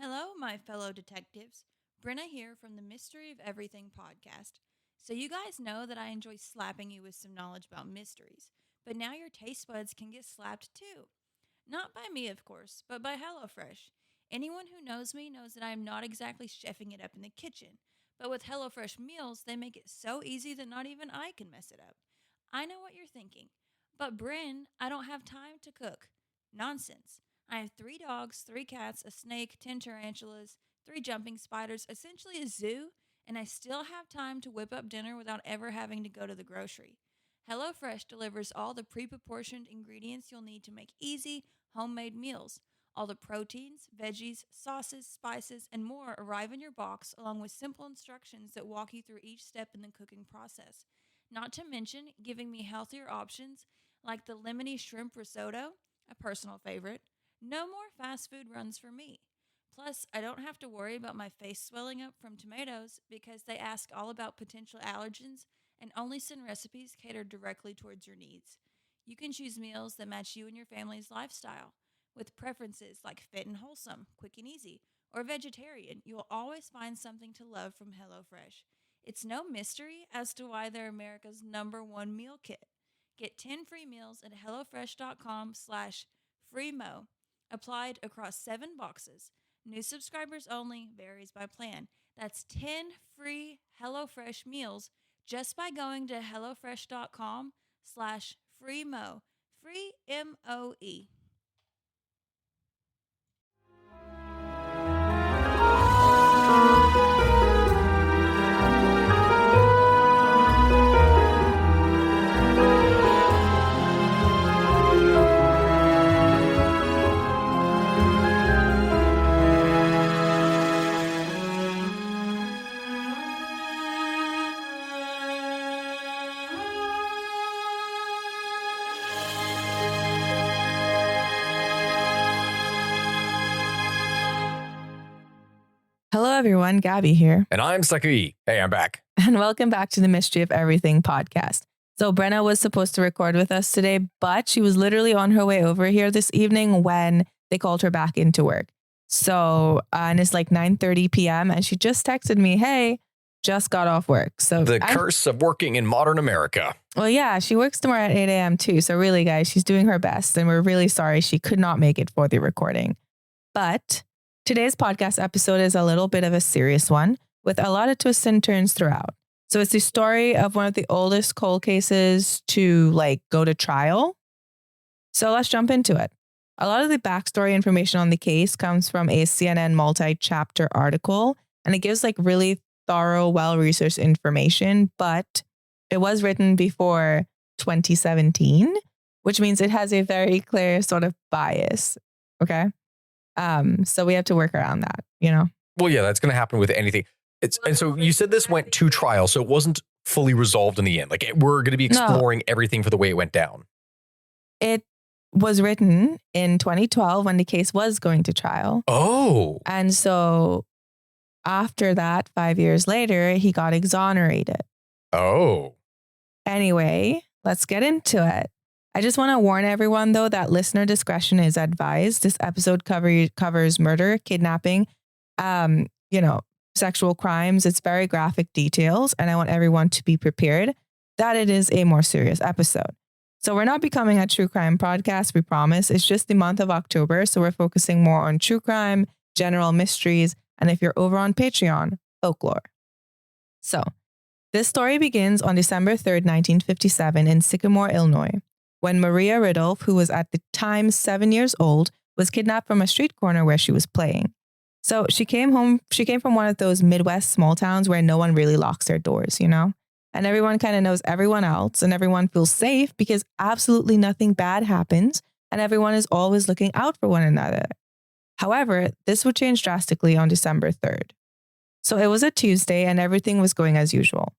Hello, my fellow detectives. Brenna here from the Mystery of Everything podcast. So, you guys know that I enjoy slapping you with some knowledge about mysteries, but now your taste buds can get slapped too. Not by me, of course, but by HelloFresh. Anyone who knows me knows that I am not exactly chefing it up in the kitchen, but with HelloFresh meals, they make it so easy that not even I can mess it up. I know what you're thinking, but Bryn, I don't have time to cook. Nonsense. I have three dogs, three cats, a snake, 10 tarantulas, three jumping spiders, essentially a zoo, and I still have time to whip up dinner without ever having to go to the grocery. HelloFresh delivers all the pre proportioned ingredients you'll need to make easy, homemade meals. All the proteins, veggies, sauces, spices, and more arrive in your box along with simple instructions that walk you through each step in the cooking process. Not to mention giving me healthier options like the lemony shrimp risotto, a personal favorite. No more fast food runs for me. Plus, I don't have to worry about my face swelling up from tomatoes because they ask all about potential allergens and only send recipes catered directly towards your needs. You can choose meals that match you and your family's lifestyle. With preferences like fit and wholesome, quick and easy, or vegetarian, you'll always find something to love from HelloFresh. It's no mystery as to why they're America's number one meal kit. Get 10 free meals at HelloFresh.com/freemo. Applied across 7 boxes. New subscribers only, varies by plan. That's 10 free HelloFresh meals just by going to HelloFresh.com/freemo. Free MOE. Hello, everyone. Gabby here. And I'm Saki. Hey, I'm back. And welcome back to the Mystery of Everything podcast. So Brenna was supposed to record with us today, but she was literally on her way over here this evening when they called her back into work. So, and it's like 9:30 p.m. and she just texted me, hey, just got off work. So The curse of working in modern America. Well, yeah, she works tomorrow at 8 a.m. too. So really, guys, she's doing her best. And we're really sorry she could not make it for the recording. But today's podcast episode is a little bit of a serious one with a lot of twists and turns throughout. So it's the story of one of the oldest cold cases to go to trial. So let's jump into it. A lot of the backstory information on the case comes from a CNN multi-chapter article, and it gives really thorough, well-researched information, but it was written before 2017, which means it has a very clear sort of bias. Okay. So we have to work around that, Well, yeah, that's going to happen with anything. And so you said this went to trial, so it wasn't fully resolved in the end. We're going to be exploring everything for the way it went down. It was written in 2012 when the case was going to trial. Oh. And so after that, 5 years later, he got exonerated. Oh. Anyway, let's get into it. I just want to warn everyone, though, that listener discretion is advised. This episode covers murder, kidnapping, sexual crimes. It's very graphic details, and I want everyone to be prepared that it is a more serious episode. So we're not becoming a true crime podcast, we promise. It's just the month of October, so we're focusing more on true crime, general mysteries, and if you're over on Patreon, folklore. So this story begins on December 3rd, 1957 in Sycamore, Illinois, when Maria Ridulph, who was at the time 7 years old, was kidnapped from a street corner where she was playing. So she came from one of those Midwest small towns where no one really locks their doors, and everyone kind of knows everyone else and everyone feels safe because absolutely nothing bad happens and everyone is always looking out for one another. However, this would change drastically on December 3rd. So it was a Tuesday and everything was going as usual.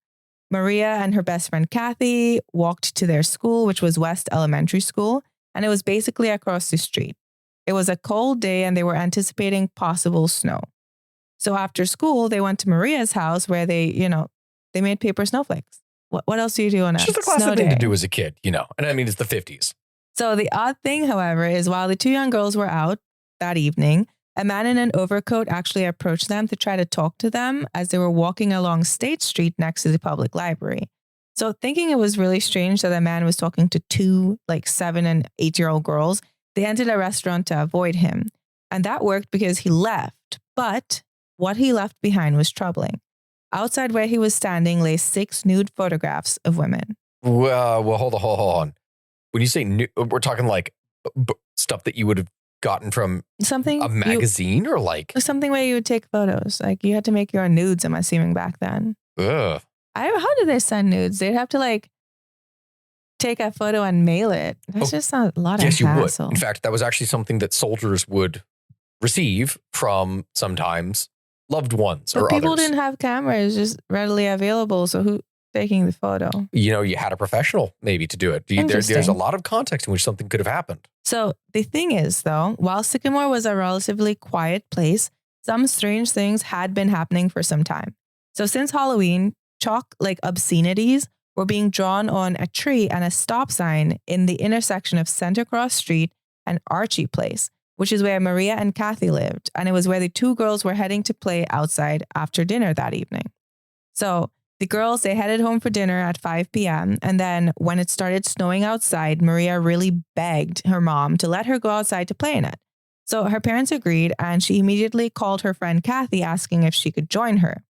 Maria and her best friend Kathy walked to their school, which was West Elementary School, and it was basically across the street. It was a cold day and they were anticipating possible snow. So after school, they went to Maria's house where they made paper snowflakes. What else do you do on a snow day? It's just a classic thing to do as a kid, and I mean, it's the 50s. So the odd thing, however, is while the two young girls were out that evening, A man in an overcoat actually approached them to try to talk to them as they were walking along State Street next to the public library. So thinking it was really strange that a man was talking to two 7 and 8-year-old girls, they entered a restaurant to avoid him. And that worked because he left. But what he left behind was troubling. Outside where he was standing lay 6 nude photographs of women. Well, hold on. When you say nude, we're talking stuff that you would have gotten from Something a magazine or something where you would take photos. You had to make your own nudes, I'm assuming, back then. Ugh. How did they send nudes? They'd have to take a photo and mail it. That's just a lot of hassle. Yes, you would. In fact, that was actually something that soldiers would receive from sometimes loved ones or people others. Didn't have cameras just readily available. So who taking the photo? You had a professional maybe to do it. There's a lot of context in which something could have happened. So the thing is, though, while Sycamore was a relatively quiet place, some strange things had been happening for some time. So since Halloween, chalk obscenities were being drawn on a tree and a stop sign in the intersection of Center Cross Street and Archie Place, which is where Maria and Kathy lived. And it was where the 2 girls were heading to play outside after dinner that evening. So the girls, they headed home for dinner at 5 p.m. And then when it started snowing outside, Maria really begged her mom to let her go outside to play in it. So her parents agreed, and she immediately called her friend Kathy asking if she could join her.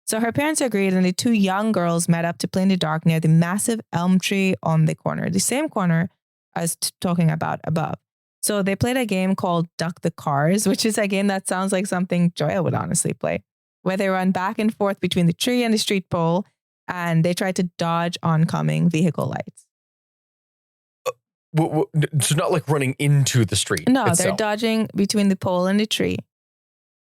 So her parents agreed, and the 2 young girls met up to play in the dark near the massive elm tree on the corner, the same corner I was talking about above. So they played a game called Duck the Cars, which is a game that sounds like something Joya would honestly play, where they run back and forth between the tree and the street pole, and they tried to dodge oncoming vehicle lights. So not like running into the street. No, itself. They're dodging between the pole and the tree.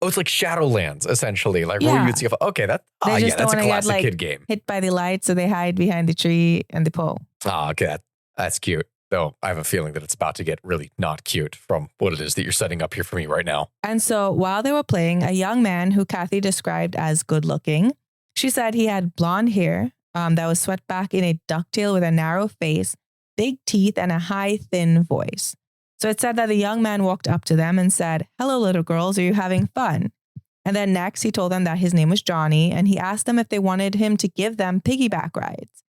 Oh, it's like Shadowlands, essentially. Where you'd see, okay, that's a classic kid game. Hit by the light, so they hide behind the tree and the pole. Okay, that's cute. Though I have a feeling that it's about to get really not cute from what it is that you're setting up here for me right now. And so while they were playing, a young man who Kathy described as good looking, she said he had blonde hair that was swept back in a ducktail with a narrow face, big teeth, and a high, thin voice. So it said that the young man walked up to them and said, "Hello, little girls, are you having fun?" And then next he told them that his name was Johnny, and he asked them if they wanted him to give them piggyback rides.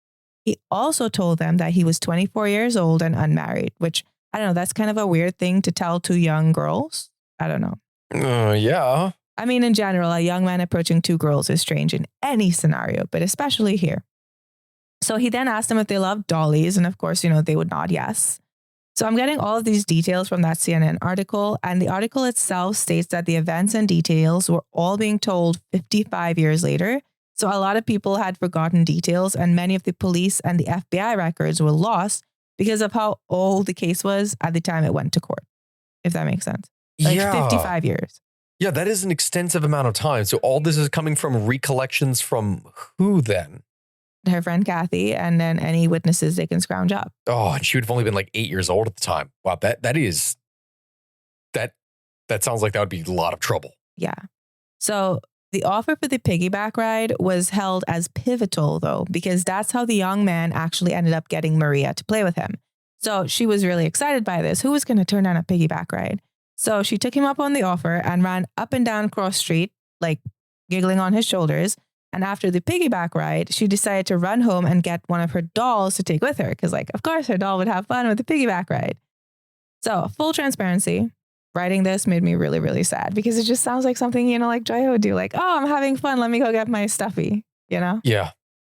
He also told them that he was 24 years old and unmarried, which, I don't know, that's kind of a weird thing to tell 2 young girls. I don't know. Yeah. I mean, in general, a young man approaching 2 girls is strange in any scenario, but especially here. So he then asked them if they loved dollies, and of course, they would nod yes. So I'm getting all of these details from that CNN article, and the article itself states that the events and details were all being told 55 years later. So a lot of people had forgotten details, and many of the police and the FBI records were lost because of how old the case was at the time it went to court, if that makes sense. 55 years. Yeah, that is an extensive amount of time. So all this is coming from recollections from who then? Her friend Kathy, and then any witnesses they can scrounge up. Oh, and she would have only been 8 years old at the time. Wow, that sounds like that would be a lot of trouble. Yeah. So the offer for the piggyback ride was held as pivotal, though, because that's how the young man actually ended up getting Maria to play with him. So she was really excited by this. Who was going to turn down a piggyback ride? So she took him up on the offer and ran up and down Cross Street, giggling on his shoulders. And after the piggyback ride, she decided to run home and get one of her dolls to take with her. Because, of course, her doll would have fun with the piggyback ride. So, full transparency, writing this made me really, really sad. Because it just sounds like something, Joya would do. Oh, I'm having fun. Let me go get my stuffy, Yeah. Yeah,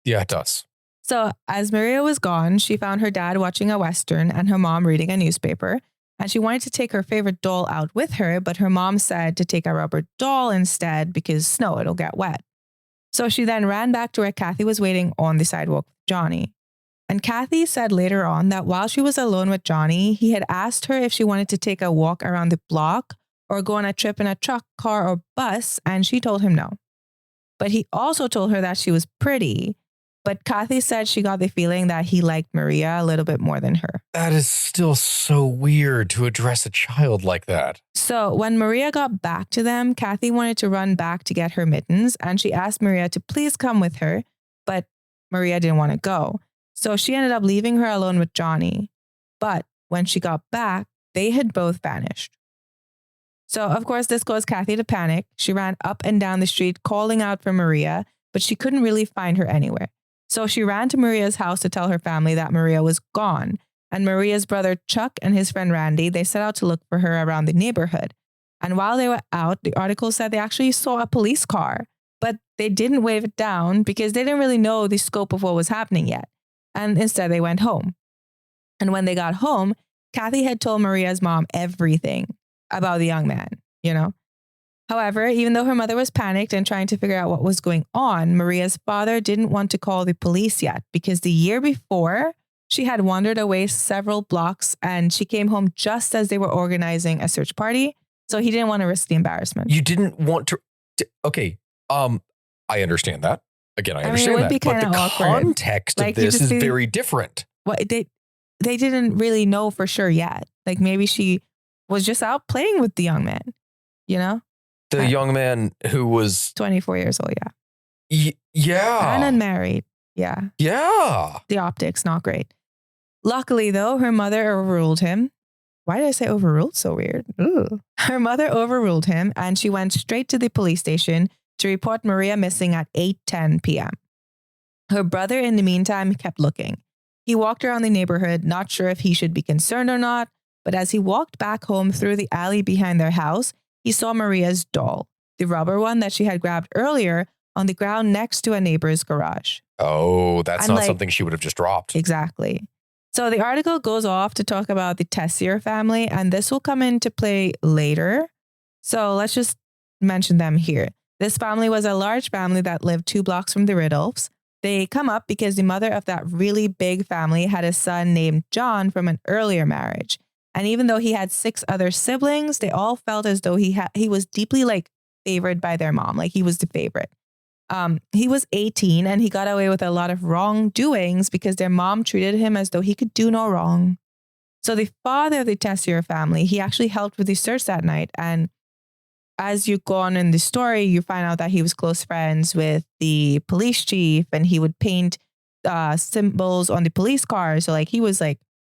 it does. So, as Maria was gone, she found her dad watching a Western and her mom reading a newspaper. And she wanted to take her favorite doll out with her. But her mom said to take a rubber doll instead because snow, it'll get wet. So she then ran back to where Kathy was waiting on the sidewalk with Johnny. And Kathy said later on that while she was alone with Johnny, he had asked her if she wanted to take a walk around the block or go on a trip in a truck, car, or bus, and she told him no. But he also told her that she was pretty. But Kathy said she got the feeling that he liked Maria a little bit more than her. That is still so weird to address a child like that. So when Maria got back to them, Kathy wanted to run back to get her mittens, and she asked Maria to please come with her, but Maria didn't want to go. So she ended up leaving her alone with Johnny. But when she got back, they had both vanished. So, of course, this caused Kathy to panic. She ran up and down the street calling out for Maria, but she couldn't really find her anywhere. So she ran to Maria's house to tell her family that Maria was gone. And Maria's brother Chuck and his friend Randy, they set out to look for her around the neighborhood. And while they were out, the article said they actually saw a police car, but they didn't wave it down because they didn't really know the scope of what was happening yet. And instead they went home. And when they got home, Kathy had told Maria's mom everything about the young man, you know? However, even though her mother was panicked and trying to figure out what was going on, Maria's father didn't want to call the police yet because the year before, she had wandered away several blocks and she came home just as they were organizing a search party. So he didn't want to risk the embarrassment. You didn't want to. Okay. I understand that. Again, I understand it would that. be But the awkward. context of this is very different. Well, they didn't really know for sure yet. Like maybe she was just out playing with the young man, you know? The young man who was 24 years old, yeah. Yeah. And unmarried, yeah. Yeah. The optics, not great. Luckily, though, her mother overruled him. Why did I say overruled? So weird. Ooh. Her mother overruled him and she went straight to the police station to report Maria missing at 8:10 p.m. Her brother, in the meantime, kept looking. He walked around the neighborhood, not sure if he should be concerned or not, but as he walked back home through the alley behind their house, he saw Maria's doll, the rubber one that she had grabbed earlier, on the ground next to a neighbor's garage. Oh, that's not something she would have just dropped. Exactly. So the article goes off to talk about the Tessier family, and this will come into play later. So let's just mention them here. This family was a large family that lived 2 blocks from the Ridulphs. They come up because the mother of that really big family had a son named John from an earlier marriage. And even though he had 6 other siblings, they all felt as though he was deeply favored by their mom. Like he was the favorite. He was 18 and he got away with a lot of wrongdoings because their mom treated him as though he could do no wrong. So the father of the Tessier family, he actually helped with the search that night. And as you go on in the story, you find out that he was close friends with the police chief and he would paint symbols on the police cars. So he was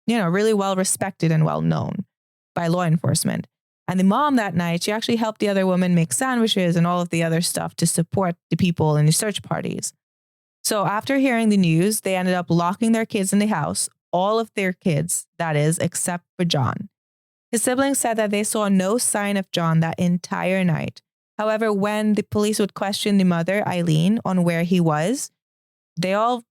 really well respected and well known by law enforcement. And the mom that night, she actually helped the other women make sandwiches and all of the other stuff to support the people in the search parties. So after hearing the news, they ended up locking their kids in the house, all of their kids, that is, except for John. His siblings said that they saw no sign of John that entire night. However, when the police would question the mother, Eileen, on where he was, they all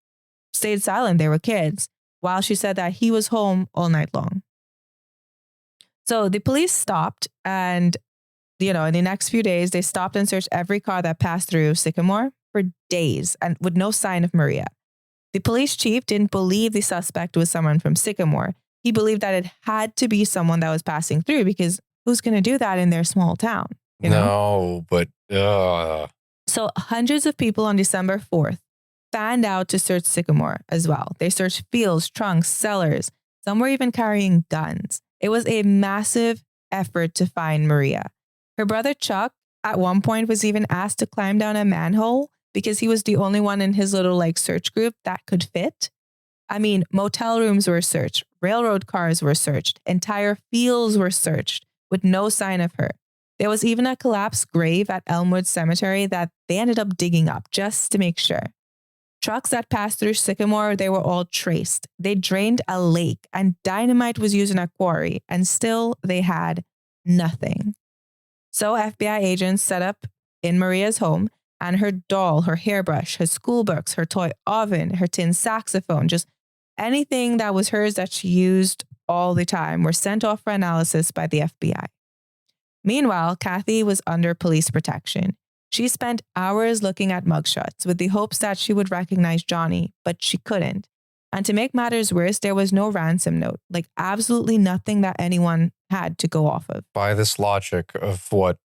stayed silent. They were kids, while she said that he was home all night long. So the police stopped and, in the next few days, they stopped and searched every car that passed through Sycamore for days and with no sign of Maria. The police chief didn't believe the suspect was someone from Sycamore. He believed that it had to be someone that was passing through because who's going to do that in their small town? No, but... So hundreds of people on December 4th fanned out to search Sycamore as well. They searched fields, trunks, cellars. Some were even carrying guns. It was a massive effort to find Maria. Her brother Chuck, at one point, was even asked to climb down a manhole because he was the only one in his little search group that could fit. I mean, motel rooms were searched, railroad cars were searched, entire fields were searched with no sign of her. There was even a collapsed grave at Elmwood Cemetery that they ended up digging up just to make sure. Trucks that passed through Sycamore, they were all traced. They drained a lake and dynamite was used in a quarry, and still they had nothing. So FBI agents set up in Maria's home, and her doll, her hairbrush, her school books, her toy oven, her tin saxophone, just anything that was hers that she used all the time were sent off for analysis by the FBI. Meanwhile, Kathy was under police protection. She spent hours looking at mugshots with the hopes that she would recognize Johnny, but she couldn't. And to make matters worse, there was no ransom note, absolutely nothing that anyone had to go off of. By this logic of what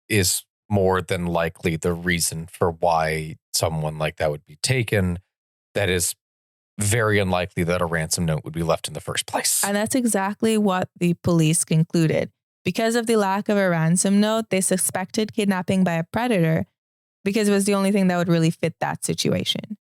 is more than likely the reason for why someone like that would be taken, that is very unlikely that a ransom note would be left in the first place. And that's exactly what the police concluded. Because of the lack of a ransom note, they suspected kidnapping by a predator because it was the only thing that would really fit that situation.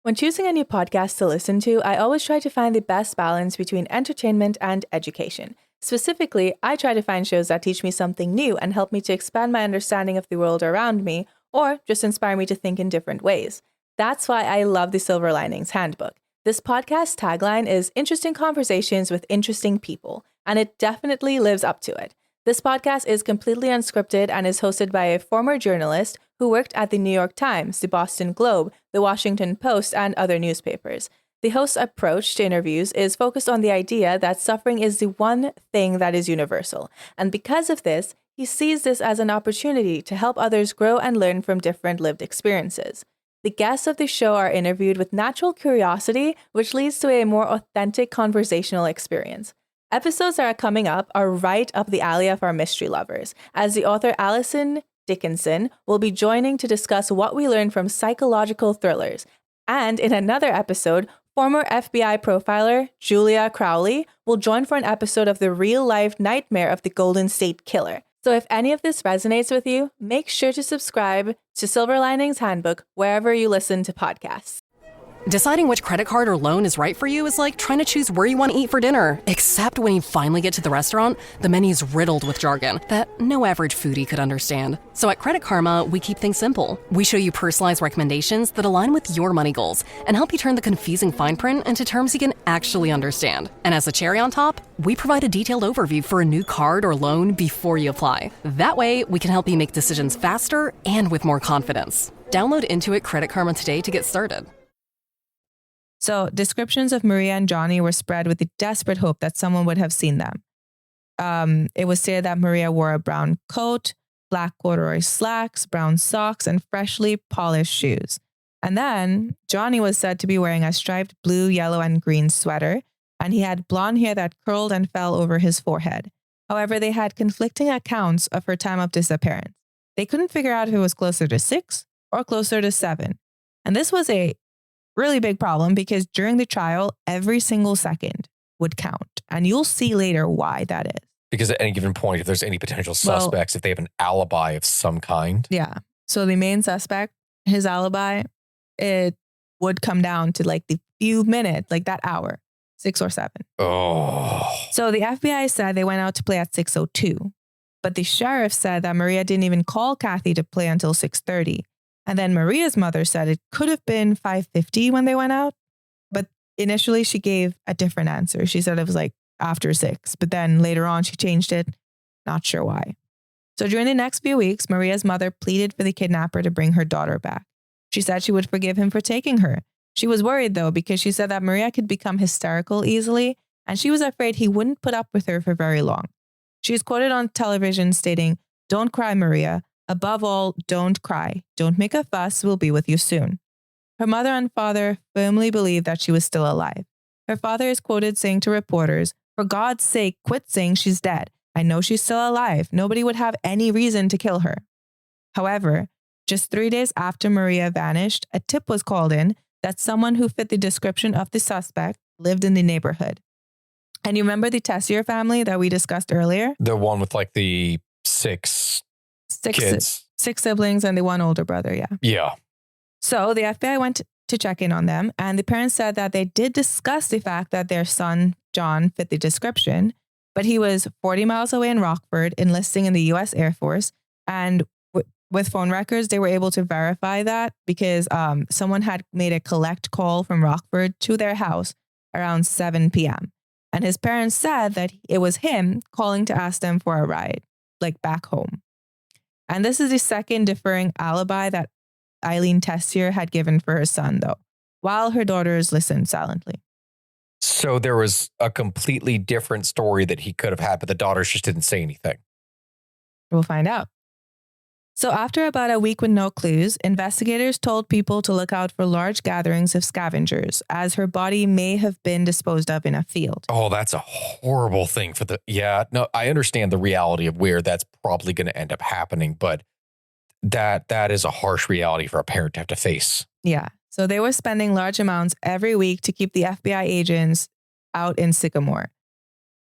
When choosing a new podcast to listen to, I always try to find the best balance between entertainment and education. Specifically, I try to find shows that teach me something new and help me to expand my understanding of the world around me, or just inspire me to think in different ways. That's why I love the Silver Linings Handbook. This podcast tagline is interesting conversations with interesting people, and it definitely lives up to it. This podcast is completely unscripted and is hosted by a former journalist who worked at the New York Times, the Boston Globe, the Washington Post, and other newspapers. The host's approach to interviews is focused on the idea that suffering is the one thing that is universal. And because of this, he sees this as an opportunity to help others grow and learn from different lived experiences. The guests of the show are interviewed with natural curiosity, which leads to a more authentic conversational experience. Episodes that are coming up are right up the alley of our mystery lovers, as the author Alison Dickinson will be joining to discuss what we learn from psychological thrillers. And in another episode, former FBI profiler Julia Crowley will join for an episode of the real-life nightmare of the Golden State Killer. So if any of this resonates with you, make sure to subscribe to Silver Linings Handbook wherever you listen to podcasts. Deciding which credit card or loan is right for you is like trying to choose where you want to eat for dinner. Except when you finally get to the restaurant, the menu's riddled with jargon that no average foodie could understand. So at Credit Karma, we keep things simple. We show you personalized recommendations that align with your money goals and help you turn the confusing fine print into terms you can actually understand. And as a cherry on top, we provide a detailed overview for a new card or loan before you apply. That way, we can help you make decisions faster and with more confidence. Download Intuit Credit Karma today to get started. So descriptions of Maria and Johnny were spread with the desperate hope that someone would have seen them. It was said that Maria wore a brown coat, black corduroy slacks, brown socks, and freshly polished shoes. And then Johnny was said to be wearing a striped blue, yellow, and green sweater, and he had blonde hair that curled and fell over his forehead. However, they had conflicting accounts of her time of disappearance. They couldn't figure out if it was closer to 6 or closer to 7. And this was a really big problem because during the trial, every single second would count. And you'll see later why that is. Because at any given point, if there's any potential suspects, if they have an alibi of some kind. Yeah. So the main suspect, his alibi, it would come down to like the few minutes, like that hour, 6 or 7. Oh. So the FBI said they went out to play at 6:02. But the sheriff said that Maria didn't even call Kathy to play until 6:30. And then Maria's mother said it could have been 5:50 when they went out. But initially she gave a different answer. She said it was like after 6. But then later on she changed it. Not sure why. So during the next few weeks, Maria's mother pleaded for the kidnapper to bring her daughter back. She said she would forgive him for taking her. She was worried though because she said that Maria could become hysterical easily. And she was afraid he wouldn't put up with her for very long. She is quoted on television stating, "Don't cry, Maria. Above all, don't cry. Don't make a fuss. We'll be with you soon." Her mother and father firmly believed that she was still alive. Her father is quoted saying to reporters, "For God's sake, quit saying she's dead. I know she's still alive. Nobody would have any reason to kill her." However, just 3 days after Maria vanished, a tip was called in that someone who fit the description of the suspect lived in the neighborhood. And you remember the Tessier family that we discussed earlier? The one with like the six kids. 6 siblings and the one older brother, yeah. Yeah. So the FBI went to check in on them, and the parents said that they did discuss the fact that their son, John, fit the description, but he was 40 miles away in Rockford, enlisting in the U.S. Air Force. And with phone records, they were able to verify that because someone had made a collect call from Rockford to their house around 7 p.m. And his parents said that it was him calling to ask them for a ride, like back home. And this is the second differing alibi that Eileen Tessier had given for her son, though, while her daughters listened silently. So there was a completely different story that he could have had, but the daughters just didn't say anything. We'll find out. So after about a week with no clues, investigators told people to look out for large gatherings of scavengers, as her body may have been disposed of in a field. Oh, that's a horrible thing for yeah, no, I understand the reality of where that's probably going to end up happening, but that is a harsh reality for a parent to have to face. Yeah. So they were spending large amounts every week to keep the FBI agents out in Sycamore.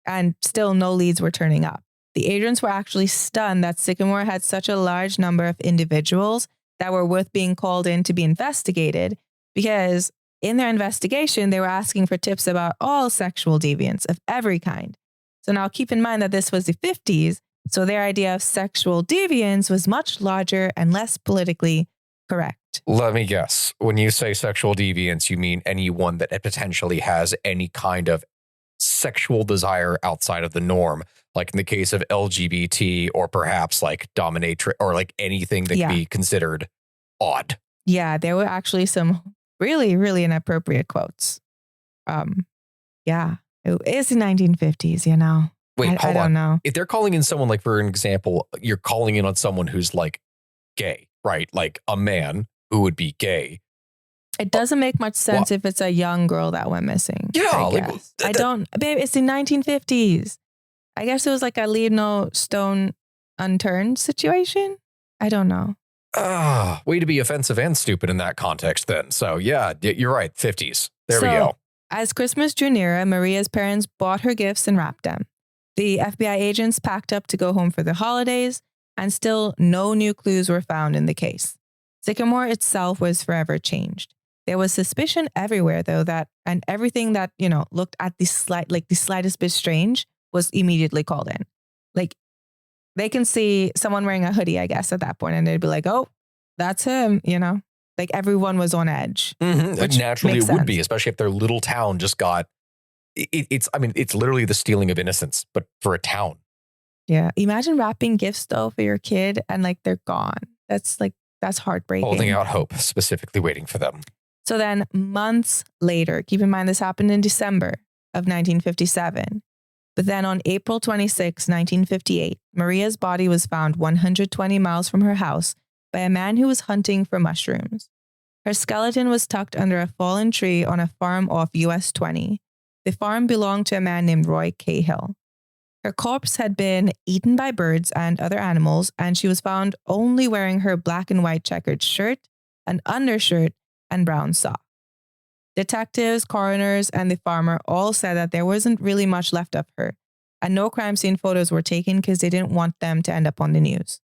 And still no leads were turning up. The agents were actually stunned that Sycamore had such a large number of individuals that were worth being called in to be investigated, because in their investigation, they were asking for tips about all sexual deviants of every kind. So now keep in mind that this was the 50s. So their idea of sexual deviance was much larger and less politically correct. Let me guess. When you say sexual deviance, you mean anyone that potentially has any kind of sexual desire outside of the norm, like in the case of LGBT, or perhaps like dominatrix, or like anything that could be considered odd. Yeah, there were actually some really, really inappropriate quotes. Yeah, it is the 1950s, you know. Wait, hold I don't know. If they're calling in someone, like for an example, you're calling in on someone who's like gay, right? Like a man who would be gay. It doesn't make much sense if it's a young girl that went missing. Yeah, I don't, babe, it's the 1950s. I guess it was like a leave no stone unturned situation. I don't know. Way to be offensive and stupid in that context then. So yeah, you're right. 50s. There we go. As Christmas drew nearer, Maria's parents bought her gifts and wrapped them. The FBI agents packed up to go home for the holidays, and still no new clues were found in the case. Sycamore itself was forever changed. There was suspicion everywhere, though, and everything that, looked at the slightest bit strange was immediately called in. Like, they can see someone wearing a hoodie, I guess, at that point, and they'd be like, oh, that's him, Like, everyone was on edge. Mm-hmm. Naturally, it would be, especially if their little town just got... It's literally the stealing of innocence, but for a town. Yeah. Imagine wrapping gifts, though, for your kid, and, they're gone. That's heartbreaking. Holding out hope, specifically waiting for them. So then months later, keep in mind this happened in December of 1957. But then on April 26, 1958, Maria's body was found 120 miles from her house by a man who was hunting for mushrooms. Her skeleton was tucked under a fallen tree on a farm off US 20. The farm belonged to a man named Roy Cahill. Her corpse had been eaten by birds and other animals, and she was found only wearing her black and white checkered shirt, an undershirt, and brown sock. Detectives, coroners, and the farmer all said that there wasn't really much left of her, and no crime scene photos were taken because they didn't want them to end up on the news.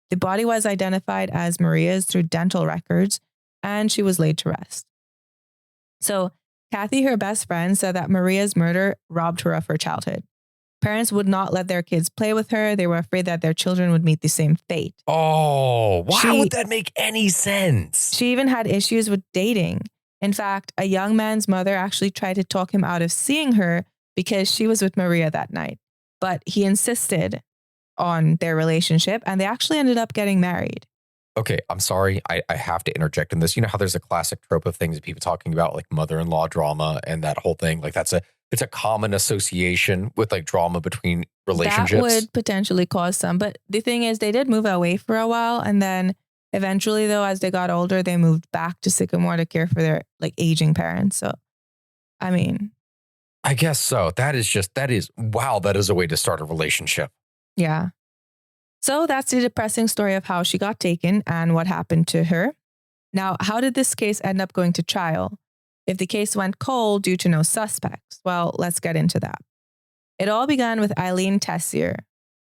The body was identified as Maria's through dental records, and she was laid to rest. So, Kathy, her best friend, said that Maria's murder robbed her of her childhood. Parents would not let their kids play with her. They were afraid that their children would meet the same fate. Oh, why would that make any sense? She even had issues with dating. In fact, a young man's mother actually tried to talk him out of seeing her because she was with Maria that night. But he insisted on their relationship, and they actually ended up getting married. Okay, I'm sorry. I have to interject in this. You know how there's a classic trope of things that people talking about, like mother-in-law drama and that whole thing? Like it's a common association with like drama between relationships. That would potentially cause some. But the thing is, they did move away for a while. And then eventually, though, as they got older, they moved back to Sycamore to care for their aging parents. So, I mean. I guess so. That is wow, that is a way to start a relationship. Yeah. So that's the depressing story of how she got taken and what happened to her. Now, how did this case end up going to trial? If the case went cold due to no suspects, well, let's get into that. It all began with Eileen Tessier.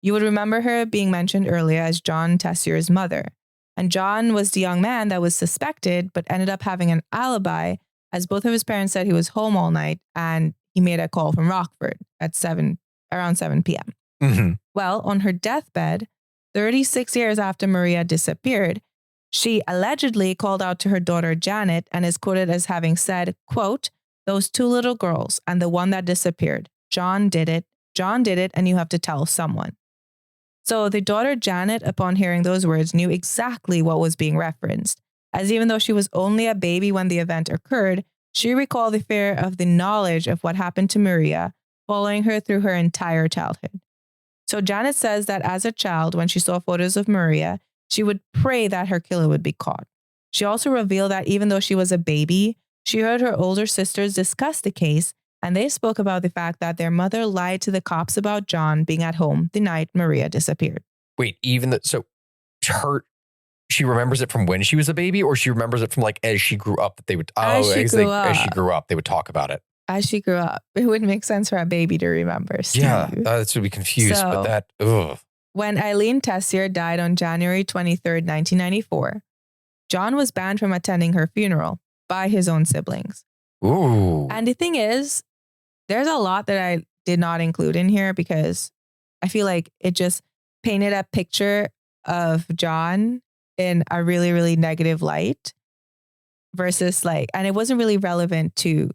You would remember her being mentioned earlier as John Tessier's mother. And John was the young man that was suspected, but ended up having an alibi, as both of his parents said he was home all night and he made a call from Rockford at around 7 p.m. Mm-hmm. Well, on her deathbed, 36 years after Maria disappeared, she allegedly called out to her daughter Janet and is quoted as having said, quote, "Those two little girls and the one that disappeared. John did it, and you have to tell someone." So the daughter Janet, upon hearing those words, knew exactly what was being referenced, as even though she was only a baby when the event occurred, she recalled the fear of the knowledge of what happened to Maria, following her through her entire childhood. So Janet says that as a child, when she saw photos of Maria, she would pray that her killer would be caught. She also revealed that even though she was a baby, she heard her older sisters discuss the case, and they spoke about the fact that their mother lied to the cops about John being at home the night Maria disappeared. Wait, she remembers it from when she was a baby, or she remembers it from as she grew up that they would, as she grew up, they would talk about it. As she grew up, it would make sense for a baby to remember. Steve. Yeah, that's to be confused, but that, ugh. When Eileen Tessier died on January 23rd, 1994, John was banned from attending her funeral by his own siblings. Ooh. And the thing is, there's a lot that I did not include in here because I feel like it just painted a picture of John in a really, really negative light versus like, and it wasn't really relevant to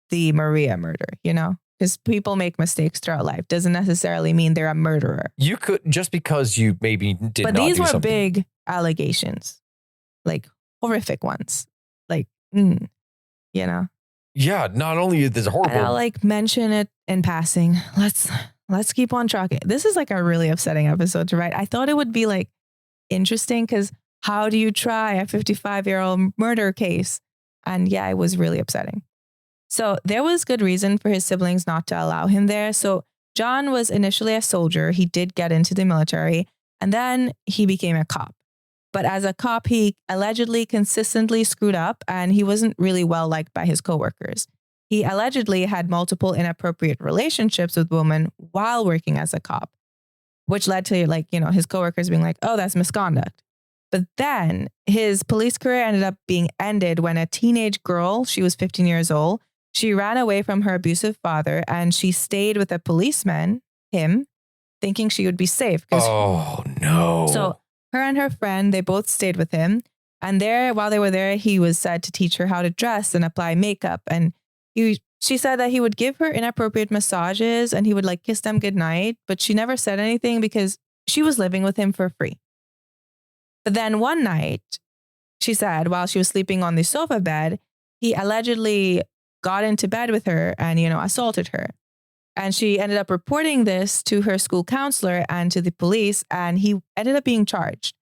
the Maria murder, you know, because people make mistakes throughout life doesn't necessarily mean they're a murderer. You could, just because you maybe did but not these do were something. big allegations, like horrific ones, like, you know. Yeah, not only is this horrible. And I'll like mention it in passing. Let's keep on trucking. This is like a really upsetting episode to write. I thought it would be like interesting because how do you try a 55-year-old murder case? And yeah, it was really upsetting. So there was good reason for his siblings not to allow him there. So John was initially a soldier. He did get into the military and then he became a cop. But as a cop, he allegedly consistently screwed up and he wasn't really well liked by his coworkers. He allegedly had multiple inappropriate relationships with women while working as a cop, which led to like, you know, his coworkers being like, oh, that's misconduct. But then his police career ended up being ended when a teenage girl, she was 15 years old, she ran away from her abusive father and she stayed with a policeman, him, thinking she would be safe. Oh, no. So her and her friend, they both stayed with him. And there, while they were there, he was said to teach her how to dress and apply makeup. And she said that he would give her inappropriate massages and he would like kiss them goodnight. But she never said anything because she was living with him for free. But then one night, she said, while she was sleeping on the sofa bed, he allegedly got into bed with her and, you know, assaulted her. And she ended up reporting this to her school counselor and to the police, and he ended up being charged.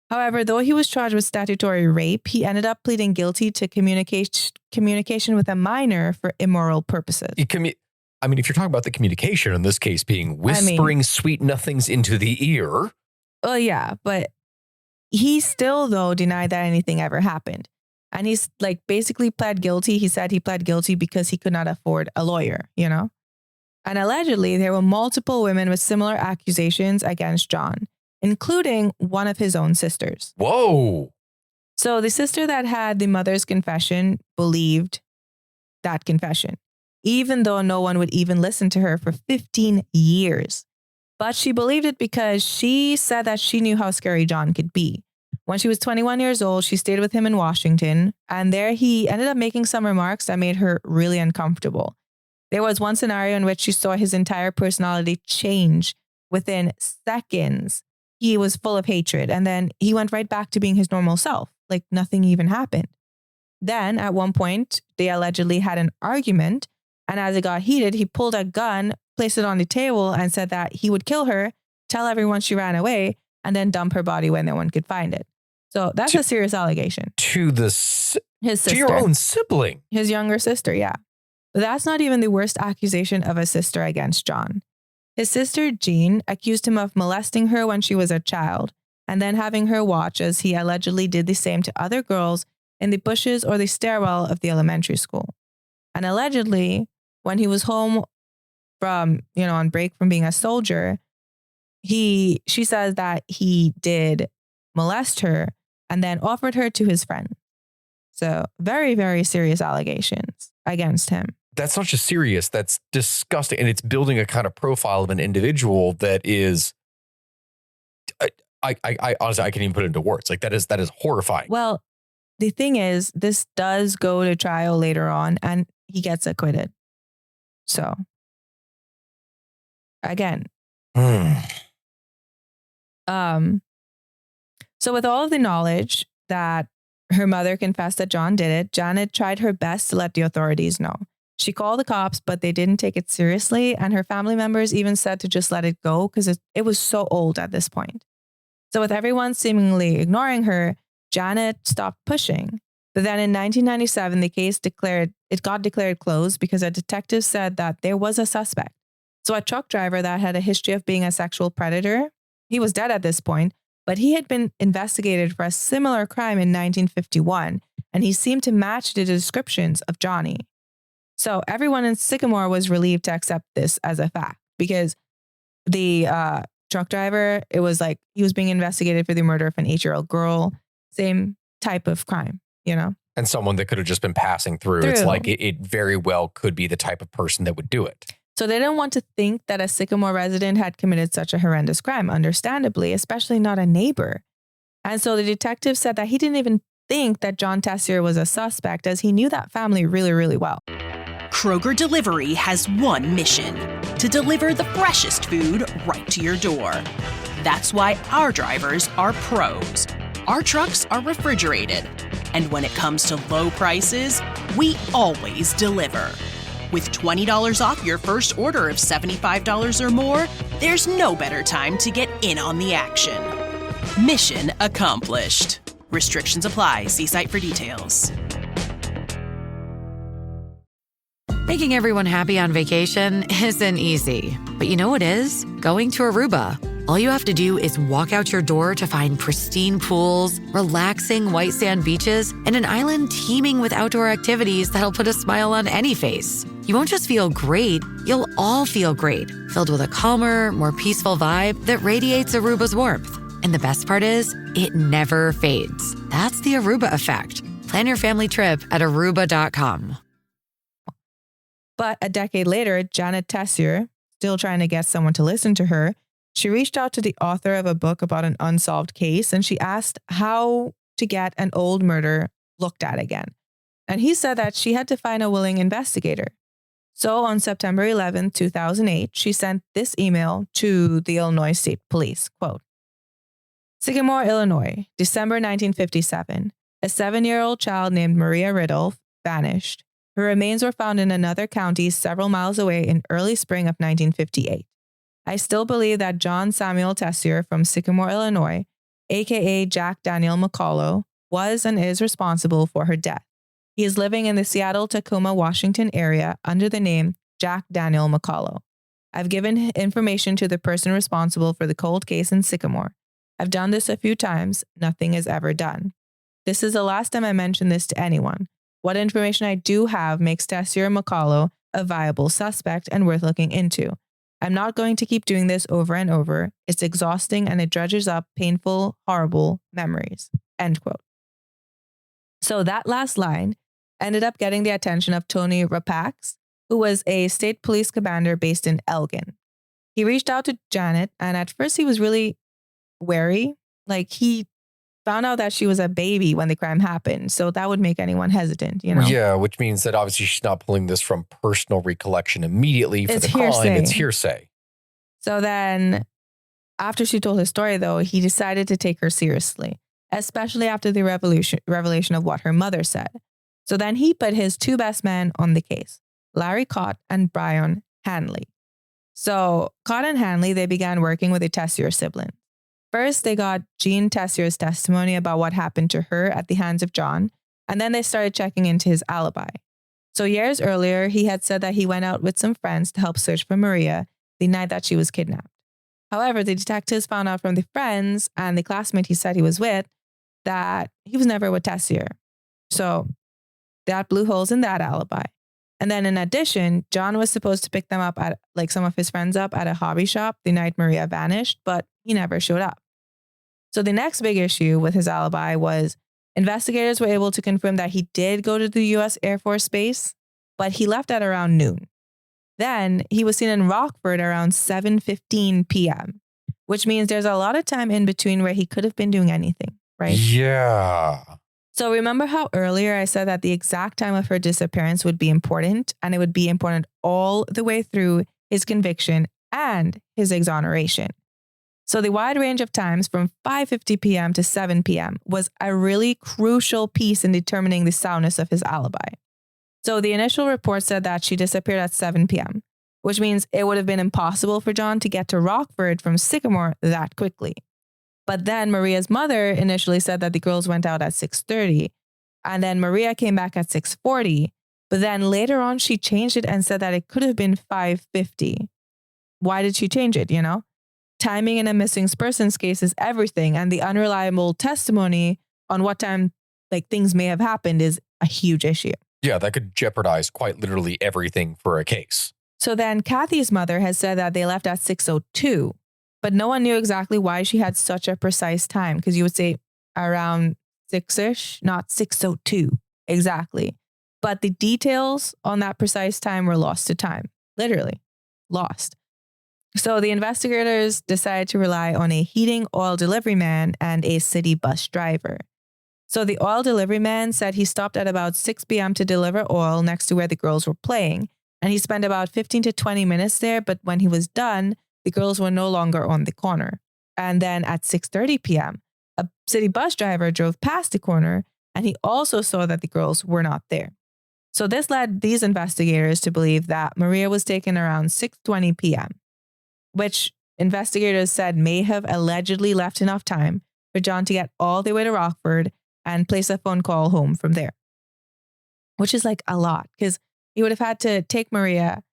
However, though he was charged with statutory rape, he ended up pleading guilty to communication with a minor for immoral purposes. If you're talking about the communication, in this case being whispering sweet nothings into the ear. Well, yeah, but he still, though, denied that anything ever happened. And he's like basically pled guilty. He said he pled guilty because he could not afford a lawyer, you know? And allegedly, there were multiple women with similar accusations against John, including one of his own sisters. Whoa. So the sister that had the mother's confession believed that confession, even though no one would even listen to her for 15 years. But she believed it because she said that she knew how scary John could be. When she was 21 years old, she stayed with him in Washington, and there he ended up making some remarks that made her really uncomfortable. There was one scenario in which she saw his entire personality change within seconds. He was full of hatred, and then he went right back to being his normal self, like nothing even happened. Then, at one point, they allegedly had an argument, and as it got heated, he pulled a gun, placed it on the table, and said that he would kill her, tell everyone she ran away, and then dump her body when no one could find it. So that's a serious allegation. His sister. To your own sibling. His younger sister, yeah. But that's not even the worst accusation of a sister against John. His sister, Jean, accused him of molesting her when she was a child, and then having her watch as he allegedly did the same to other girls in the bushes or the stairwell of the elementary school. And allegedly, when he was home from, on break from being a soldier, she says that he did molest her and then offered her to his friend. So very, very serious allegations against him. That's not just serious. That's disgusting. And it's building a kind of profile of an individual that is, I honestly, I can't even put it into words. Like that is horrifying. Well, the thing is, this does go to trial later on and he gets acquitted. So again, so with all of the knowledge that her mother confessed that John did it, Janet tried her best to let the authorities know. She called the cops, but they didn't take it seriously. And her family members even said to just let it go because it was so old at this point. So with everyone seemingly ignoring her, Janet stopped pushing. But then in 1997, the case got declared closed because a detective said that there was a suspect. So a truck driver that had a history of being a sexual predator, he was dead at this point, but he had been investigated for a similar crime in 1951, and he seemed to match the descriptions of Johnny. So everyone in Sycamore was relieved to accept this as a fact because the truck driver, it was like he was being investigated for the murder of an 8-year-old girl, same type of crime, And someone that could have just been passing through. It's like it very well could be the type of person that would do it. So they didn't want to think that a Sycamore resident had committed such a horrendous crime, understandably, especially not a neighbor. And so the detective said that he didn't even think that John Tessier was a suspect, as he knew that family really, really well. Kroger Delivery has one mission: to deliver the freshest food right to your door. That's why our drivers are pros. Our trucks are refrigerated. And when it comes to low prices, we always deliver. With $20 off your first order of $75 or more, there's no better time to get in on the action. Mission accomplished. Restrictions apply. See site for details. Making everyone happy on vacation isn't easy, but you know what is? Going to Aruba. All you have to do is walk out your door to find pristine pools, relaxing white sand beaches, and an island teeming with outdoor activities that'll put a smile on any face. You won't just feel great, you'll all feel great, filled with a calmer, more peaceful vibe that radiates Aruba's warmth. And the best part is, it never fades. That's the Aruba effect. Plan your family trip at Aruba.com. But a decade later, Janet Tessier, still trying to get someone to listen to her, she reached out to the author of a book about an unsolved case, and she asked how to get an old murder looked at again. And he said that she had to find a willing investigator. So on September 11, 2008, she sent this email to the Illinois State Police, quote, Sycamore, Illinois, December 1957. A 7-year-old child named Maria Ridulph vanished. Her remains were found in another county several miles away in early spring of 1958. I still believe that John Samuel Tessier from Sycamore, Illinois, aka Jack Daniel McCullough, was and is responsible for her death. He is living in the Seattle-Tacoma, Washington area under the name Jack Daniel McCullough. I've given information to the person responsible for the cold case in Sycamore. I've done this a few times. Nothing is ever done. This is the last time I mention this to anyone. What information I do have makes Tessier McCullough a viable suspect and worth looking into. I'm not going to keep doing this over and over. It's exhausting and it dredges up painful, horrible memories. End quote. So that last line ended up getting the attention of Tony Rapax, who was a state police commander based in Elgin. He reached out to Janet, and at first he was really wary. Like, he found out that she was a baby when the crime happened. So that would make anyone hesitant, you know? Yeah, which means that obviously she's not pulling this from personal recollection immediately for It's the crime. hearsay. It's hearsay. So then, after she told his story, though, he decided to take her seriously, especially after the revelation of what her mother said. So then he put his two best men on the case, Larry Cott and Brian Hanley. So Cott and Hanley, they began working with the Tessier siblings. First, they got Jean Tessier's testimony about what happened to her at the hands of John, and then they started checking into his alibi. So years earlier, he had said that he went out with some friends to help search for Maria the night that she was kidnapped. However, the detectives found out from the friends and the classmate he said he was with that he was never with Tessier. So that blew holes in that alibi. And then in addition, John was supposed to pick them up at, like, some of his friends up at a hobby shop the night Maria vanished, but he never showed up. So the next big issue with his alibi was investigators were able to confirm that he did go to the U.S. Air Force Base, but he left at around noon. Then he was seen in Rockford around 7:15 p.m., which means there's a lot of time in between where he could have been doing anything, right? Yeah. So remember how earlier I said that the exact time of her disappearance would be important, and it would be important all the way through his conviction and his exoneration. So the wide range of times from 5:50 p.m. to 7 p.m. was a really crucial piece in determining the soundness of his alibi. So the initial report said that she disappeared at 7 p.m., which means it would have been impossible for John to get to Rockford from Sycamore that quickly. But then Maria's mother initially said that the girls went out at 6:30, and then Maria came back at 6:40. But then later on, she changed it and said that it could have been 5:50. Why did she change it, you know? Timing in a missing persons case is everything, and the unreliable testimony on what time, like, things may have happened is a huge issue. Yeah, that could jeopardize quite literally everything for a case. So then Kathy's mother has said that they left at 6:02, but no one knew exactly why she had such a precise time, because you would say around 6-ish, not 6:02 exactly. But the details on that precise time were lost to time, literally. lost. So the investigators decided to rely on a heating oil delivery man and a city bus driver. So the oil delivery man said he stopped at about 6 p.m. to deliver oil next to where the girls were playing. And he spent about 15 to 20 minutes there. But when he was done, the girls were no longer on the corner. And then at 6:30 p.m., a city bus driver drove past the corner and he also saw that the girls were not there. So this led these investigators to believe that Maria was taken around 6:20 p.m., which investigators said may have allegedly left enough time for John to get all the way to Rockford and place a phone call home from there, which is like a lot because he would have had to take Maria,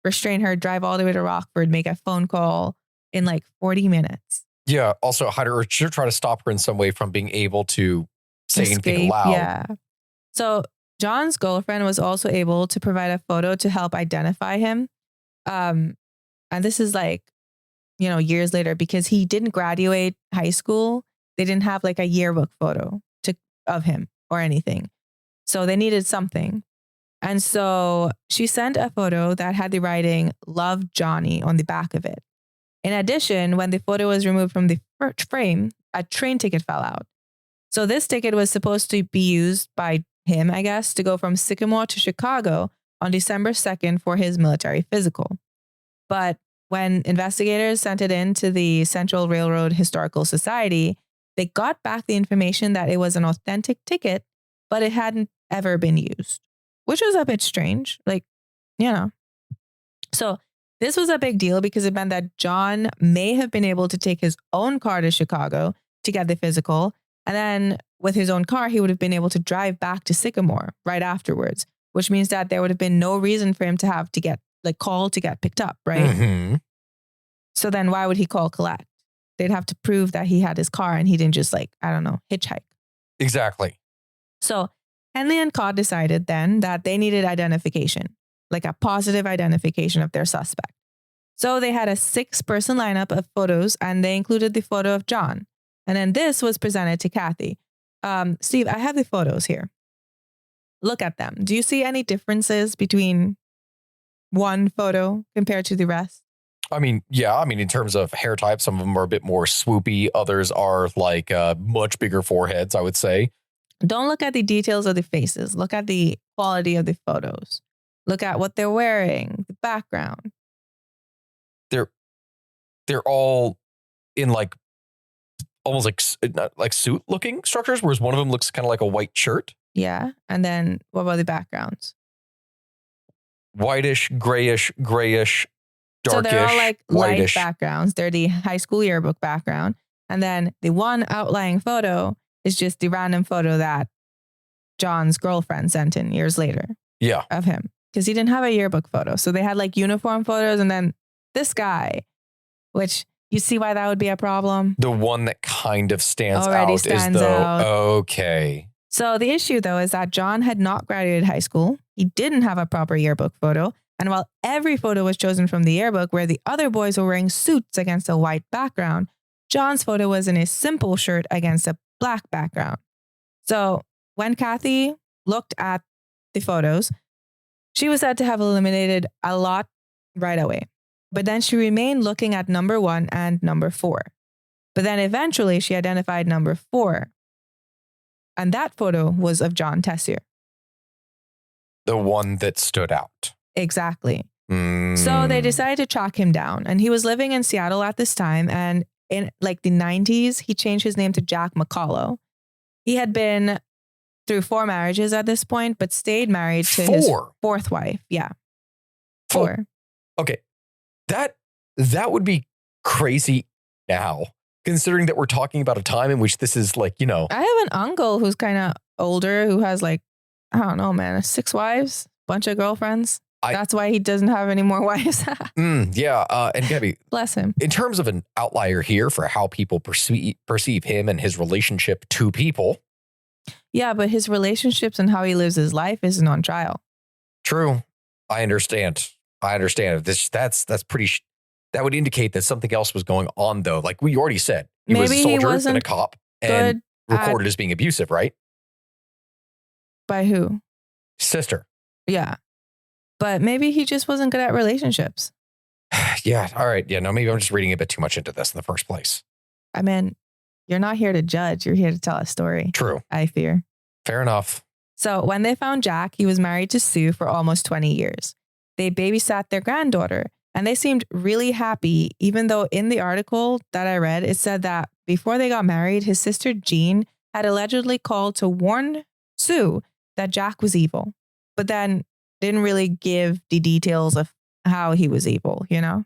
restrain her, drive all the way to Rockford, make a phone call in like 40 minutes. Yeah. Also, hide her or try to stop her in some way from being able to say anything Escape, loud. yeah. So John's girlfriend was also able to provide a photo to help identify him. And this is like, years later because he didn't graduate high school. They didn't have like a yearbook photo of him or anything. So they needed something. And so she sent a photo that had the writing "Love Johnny" on the back of it. In addition, when the photo was removed from the frame, a train ticket fell out. So this ticket was supposed to be used by him, I guess, to go from Sycamore to Chicago on December 2nd for his military physical. But when investigators sent it in to the Central Railroad Historical Society, they got back the information that it was an authentic ticket, but it hadn't ever been used, which was a bit strange. So this was a big deal because it meant that John may have been able to take his own car to Chicago to get the physical. And then with his own car, he would have been able to drive back to Sycamore right afterwards, which means that there would have been no reason for him to have to get call to get picked up, right? Mm-hmm. So then why would he call collect? They'd have to prove that he had his car and he didn't just hitchhike. Exactly. So Henley and Codd decided then that they needed identification, like a positive identification of their suspect. So they had a 6-person lineup of photos and they included the photo of John. And then this was presented to Kathy. Steve, I have the photos here. Look at them. Do you see any differences between one photo compared to the rest? I mean, yeah. In terms of hair type, some of them are a bit more swoopy. Others are like much bigger foreheads, I would say. Don't look at the details of the faces. Look at the quality of the photos. Look at what they're wearing, the background. They're all in like almost like suit looking structures, whereas one of them looks kind of like a white shirt. Yeah. And then what about the backgrounds? Whitish, grayish, darkish. So they're all like whitish. light backgrounds. They're the high school yearbook background. And then the one outlying photo is just the random photo that John's girlfriend sent in years later. Yeah. Of him. Because he didn't have a yearbook photo. So they had like uniform photos and then this guy, which you see why that would be a problem. The one that kind of stands Already out stands is though, out. okay. So the issue though is that John had not graduated high school. He didn't have a proper yearbook photo. And while every photo was chosen from the yearbook where the other boys were wearing suits against a white background, John's photo was in a simple shirt against a black background. So when Kathy looked at the photos, she was said to have eliminated a lot right away. But then she remained looking at number 1 and number 4. But then eventually she identified number 4. And that photo was of John Tessier. The one that stood out. Exactly. So they decided to track him down. And he was living in Seattle at this time. And in like the 90s, he changed his name to Jack McCullough. He had been through 4 marriages at this point, but stayed married to his 4th wife. Yeah. 4. Okay. That would be crazy now, considering that we're talking about a time in which this is like, I have an uncle who's kind of older who has like, I don't know, man, 6 wives, bunch of girlfriends. That's why he doesn't have any more wives. Yeah. And Gabby, bless him. In terms of an outlier here for how people perceive him and his relationship to people. Yeah, but his relationships and how he lives his life isn't on trial. True. I understand. That's pretty. That would indicate that something else was going on, though. Like we already said, he was a soldier and a cop and recorded as being abusive, right? By who? Sister. Yeah. But maybe he just wasn't good at relationships. Yeah. All right. Yeah. No, maybe I'm just reading a bit too much into this in the first place. I mean, you're not here to judge. You're here to tell a story. True. I fear. Fair enough. So when they found Jack, he was married to Sue for almost 20 years. They babysat their granddaughter and they seemed really happy, even though in the article that I read, it said that before they got married, his sister Jean had allegedly called to warn Sue that Jack was evil, but then didn't really give the details of how he was evil, you know?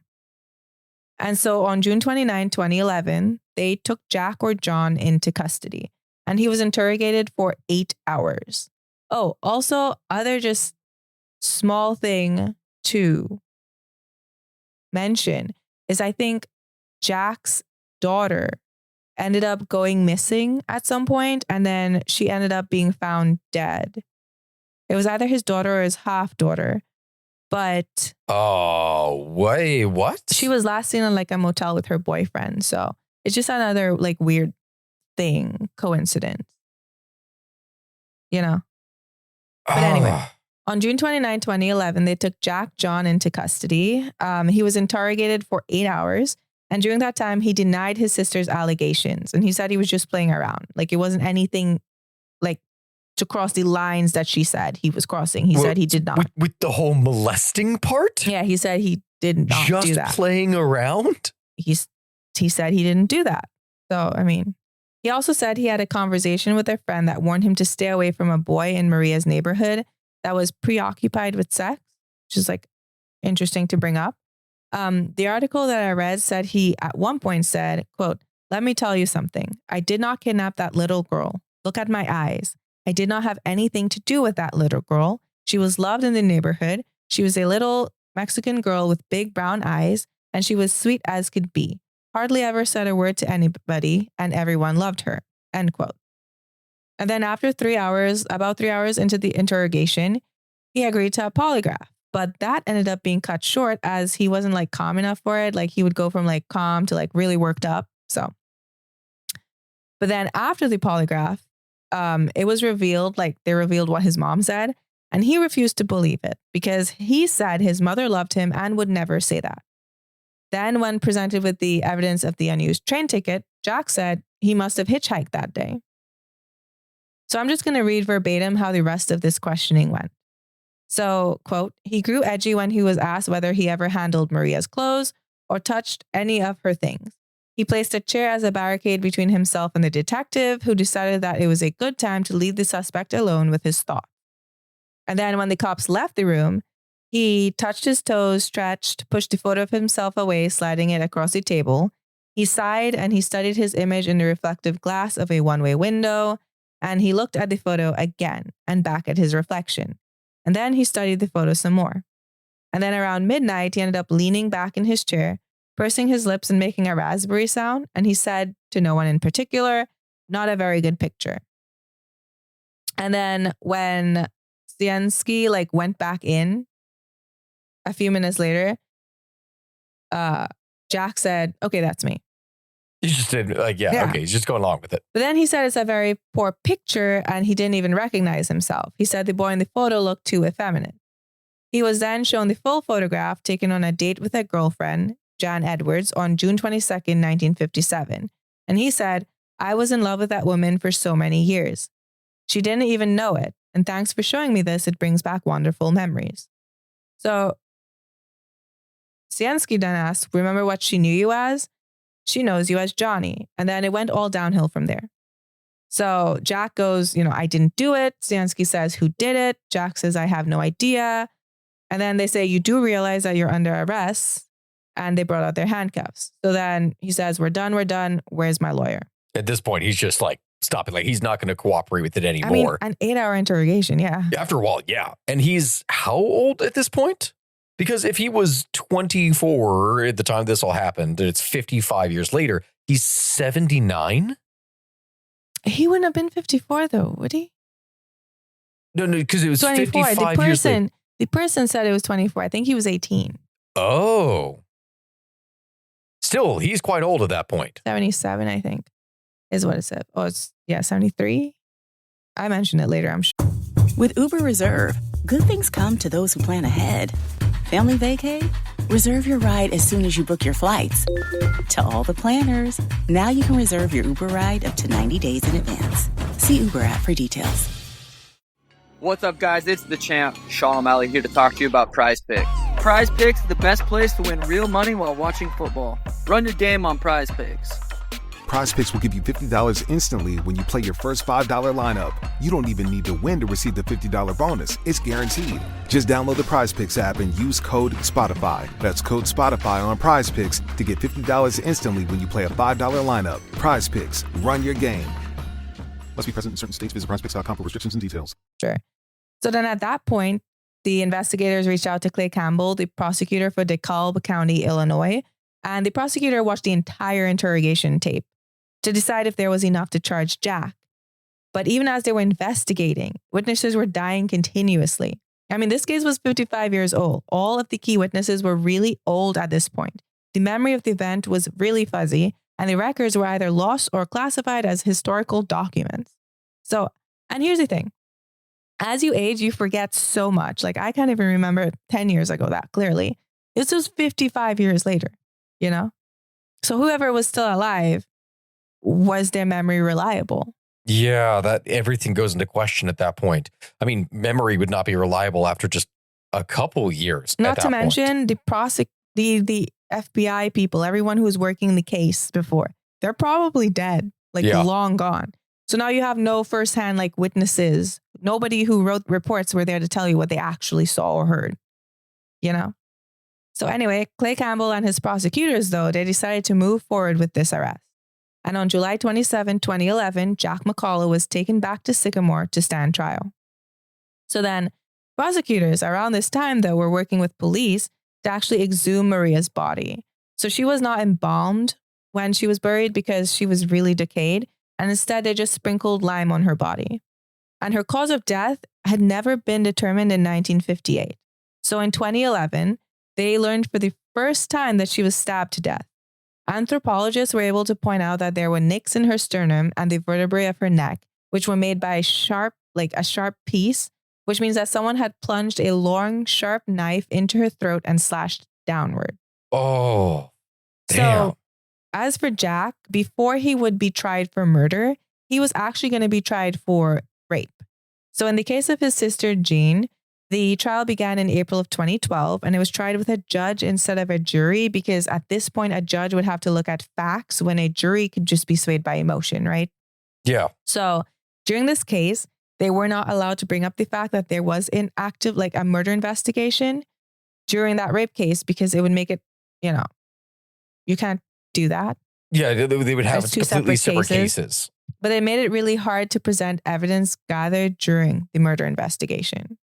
And so on June 29, 2011, they took Jack or John into custody and he was interrogated for 8 hours. Oh, also, other just small thing to mention is I think Jack's daughter ended up going missing at some point and then she ended up being found dead. It was either his daughter or his half daughter. But oh, wait, what? She was last seen in like a motel with her boyfriend. So it's just another like weird thing, coincidence. You know? But anyway, on June 29, 2011, they took Jack John into custody. He was interrogated for 8 hours. And during that time, he denied his sister's allegations. And he said he was just playing around. Like it wasn't anything like to cross the lines that she said he was crossing. He said he did not. With the whole molesting part? Yeah, he said he did not just do that. Just playing around? He said he didn't do that. So, I mean, he also said he had a conversation with a friend that warned him to stay away from a boy in Maria's neighborhood that was preoccupied with sex, which is like interesting to bring up. The article that I read said he at one point said, quote, "Let me tell you something. I did not kidnap that little girl. Look at my eyes. I did not have anything to do with that little girl. She was loved in the neighborhood. She was a little Mexican girl with big brown eyes, and she was sweet as could be. Hardly ever said a word to anybody, and everyone loved her." End quote. And then after about 3 hours into the interrogation, he agreed to a polygraph. But that ended up being cut short as he wasn't like calm enough for it. Like he would go from like calm to like really worked up. So, but then after the polygraph, it was revealed, like they revealed what his mom said, and he refused to believe it because he said his mother loved him and would never say that. Then when presented with the evidence of the unused train ticket, Jack said he must have hitchhiked that day. So I'm just going to read verbatim how the rest of this questioning went. So, quote, "He grew edgy when he was asked whether he ever handled Maria's clothes or touched any of her things. He placed a chair as a barricade between himself and the detective, who decided that it was a good time to leave the suspect alone with his thoughts. And then when the cops left the room, he touched his toes, stretched, pushed the photo of himself away, sliding it across the table. He sighed and he studied his image in the reflective glass of a one-way window, and he looked at the photo again and back at his reflection. And then he studied the photo some more. And then around midnight, he ended up leaning back in his chair, pursing his lips and making a raspberry sound. And he said to no one in particular, 'Not a very good picture.' And then when Sienski like went back in a few minutes later, Jack said, 'Okay, that's me.' He just did yeah, okay, he's just going along with it. But then he said it's a very poor picture and he didn't even recognize himself. He said the boy in the photo looked too effeminate. He was then shown the full photograph taken on a date with a girlfriend, Jan Edwards, on June 22nd, 1957. And he said, 'I was in love with that woman for so many years. She didn't even know it. And thanks for showing me this. It brings back wonderful memories.' So Sienski then asked, 'Remember what she knew you as?' 'She knows you as Johnny.' And then it went all downhill from there. So Jack goes, 'I didn't do it.' Sienski says, 'Who did it?' Jack says, 'I have no idea.' And then they say, 'You do realize that you're under arrest?' And they brought out their handcuffs. So then he says, 'We're done. Where's my lawyer?' At this point, he's just like, stop it. Like, he's not going to cooperate with it anymore. I mean, an 8-hour interrogation, yeah. After a while, yeah. And he's how old at this point? Because if he was 24 at the time this all happened, and it's 55 years later, he's 79? He wouldn't have been 54 though, would he? No, because it was 24. 55 years later. The person said it was 24. I think he was 18. Oh. Still, he's quite old at that point. 77, I think, is what it said. Oh, it's, 73. I mentioned it later, I'm sure. With Uber Reserve, good things come to those who plan ahead. Family vacay? Reserve your ride as soon as you book your flights. To all the planners, now you can reserve your Uber ride up to 90 days in advance. See Uber app for details. What's up, guys? It's the champ, Sean O'Malley, here to talk to you about Prize Picks. Prize Picks is the best place to win real money while watching football. Run your game on Prize Picks. Prize Picks will give you $50 instantly when you play your first $5 lineup. You don't even need to win to receive the $50 bonus. It's guaranteed. Just download the Prize Picks app and use code SPOTIFY. That's code SPOTIFY on Prize Picks to get $50 instantly when you play a $5 lineup. Prize Picks. Run your game. Must be present in certain states. Visit prizepicks.com for restrictions and details. Sure. So then at that point, the investigators reached out to Clay Campbell, the prosecutor for DeKalb County, Illinois, and the prosecutor watched the entire interrogation tape to decide if there was enough to charge Jack. But even as they were investigating, witnesses were dying continuously. I mean, this case was 55 years old. All of the key witnesses were really old at this point. The memory of the event was really fuzzy, and the records were either lost or classified as historical documents. So, and here's the thing. As you age, you forget so much. Like, I can't even remember 10 years ago that clearly. This was 55 years later, you know? So whoever was still alive, was their memory reliable? Yeah, that everything goes into question at that point. I mean, memory would not be reliable after just a couple years. Not to mention the FBI people, everyone who was working the case before, they're probably dead, like long gone. So now you have no firsthand like witnesses. Nobody who wrote reports were there to tell you what they actually saw or heard, you know? So anyway, Clay Campbell and his prosecutors, though, they decided to move forward with this arrest. And on July 27, 2011, Jack McCullough was taken back to Sycamore to stand trial. So then prosecutors around this time, though, were working with police to actually exhume Maria's body. So she was not embalmed when she was buried because she was really decayed. And instead, they just sprinkled lime on her body. And her cause of death had never been determined in 1958. So in 2011, they learned for the first time that she was stabbed to death. Anthropologists were able to point out that there were nicks in her sternum and the vertebrae of her neck, which were made by a sharp piece, which means that someone had plunged a long, sharp knife into her throat and slashed downward. Oh, damn. So, as for Jack, before he would be tried for murder, he was actually going to be tried for rape. So in the case of his sister, Jean, the trial began in April of 2012, and it was tried with a judge instead of a jury because at this point, a judge would have to look at facts when a jury could just be swayed by emotion, right? Yeah. So during this case, they were not allowed to bring up the fact that there was an active, like a murder investigation during that rape case because it would make it, you can't do that. Yeah, they would have There's two completely separate cases. cases. But it made it really hard to present evidence gathered during the murder investigation.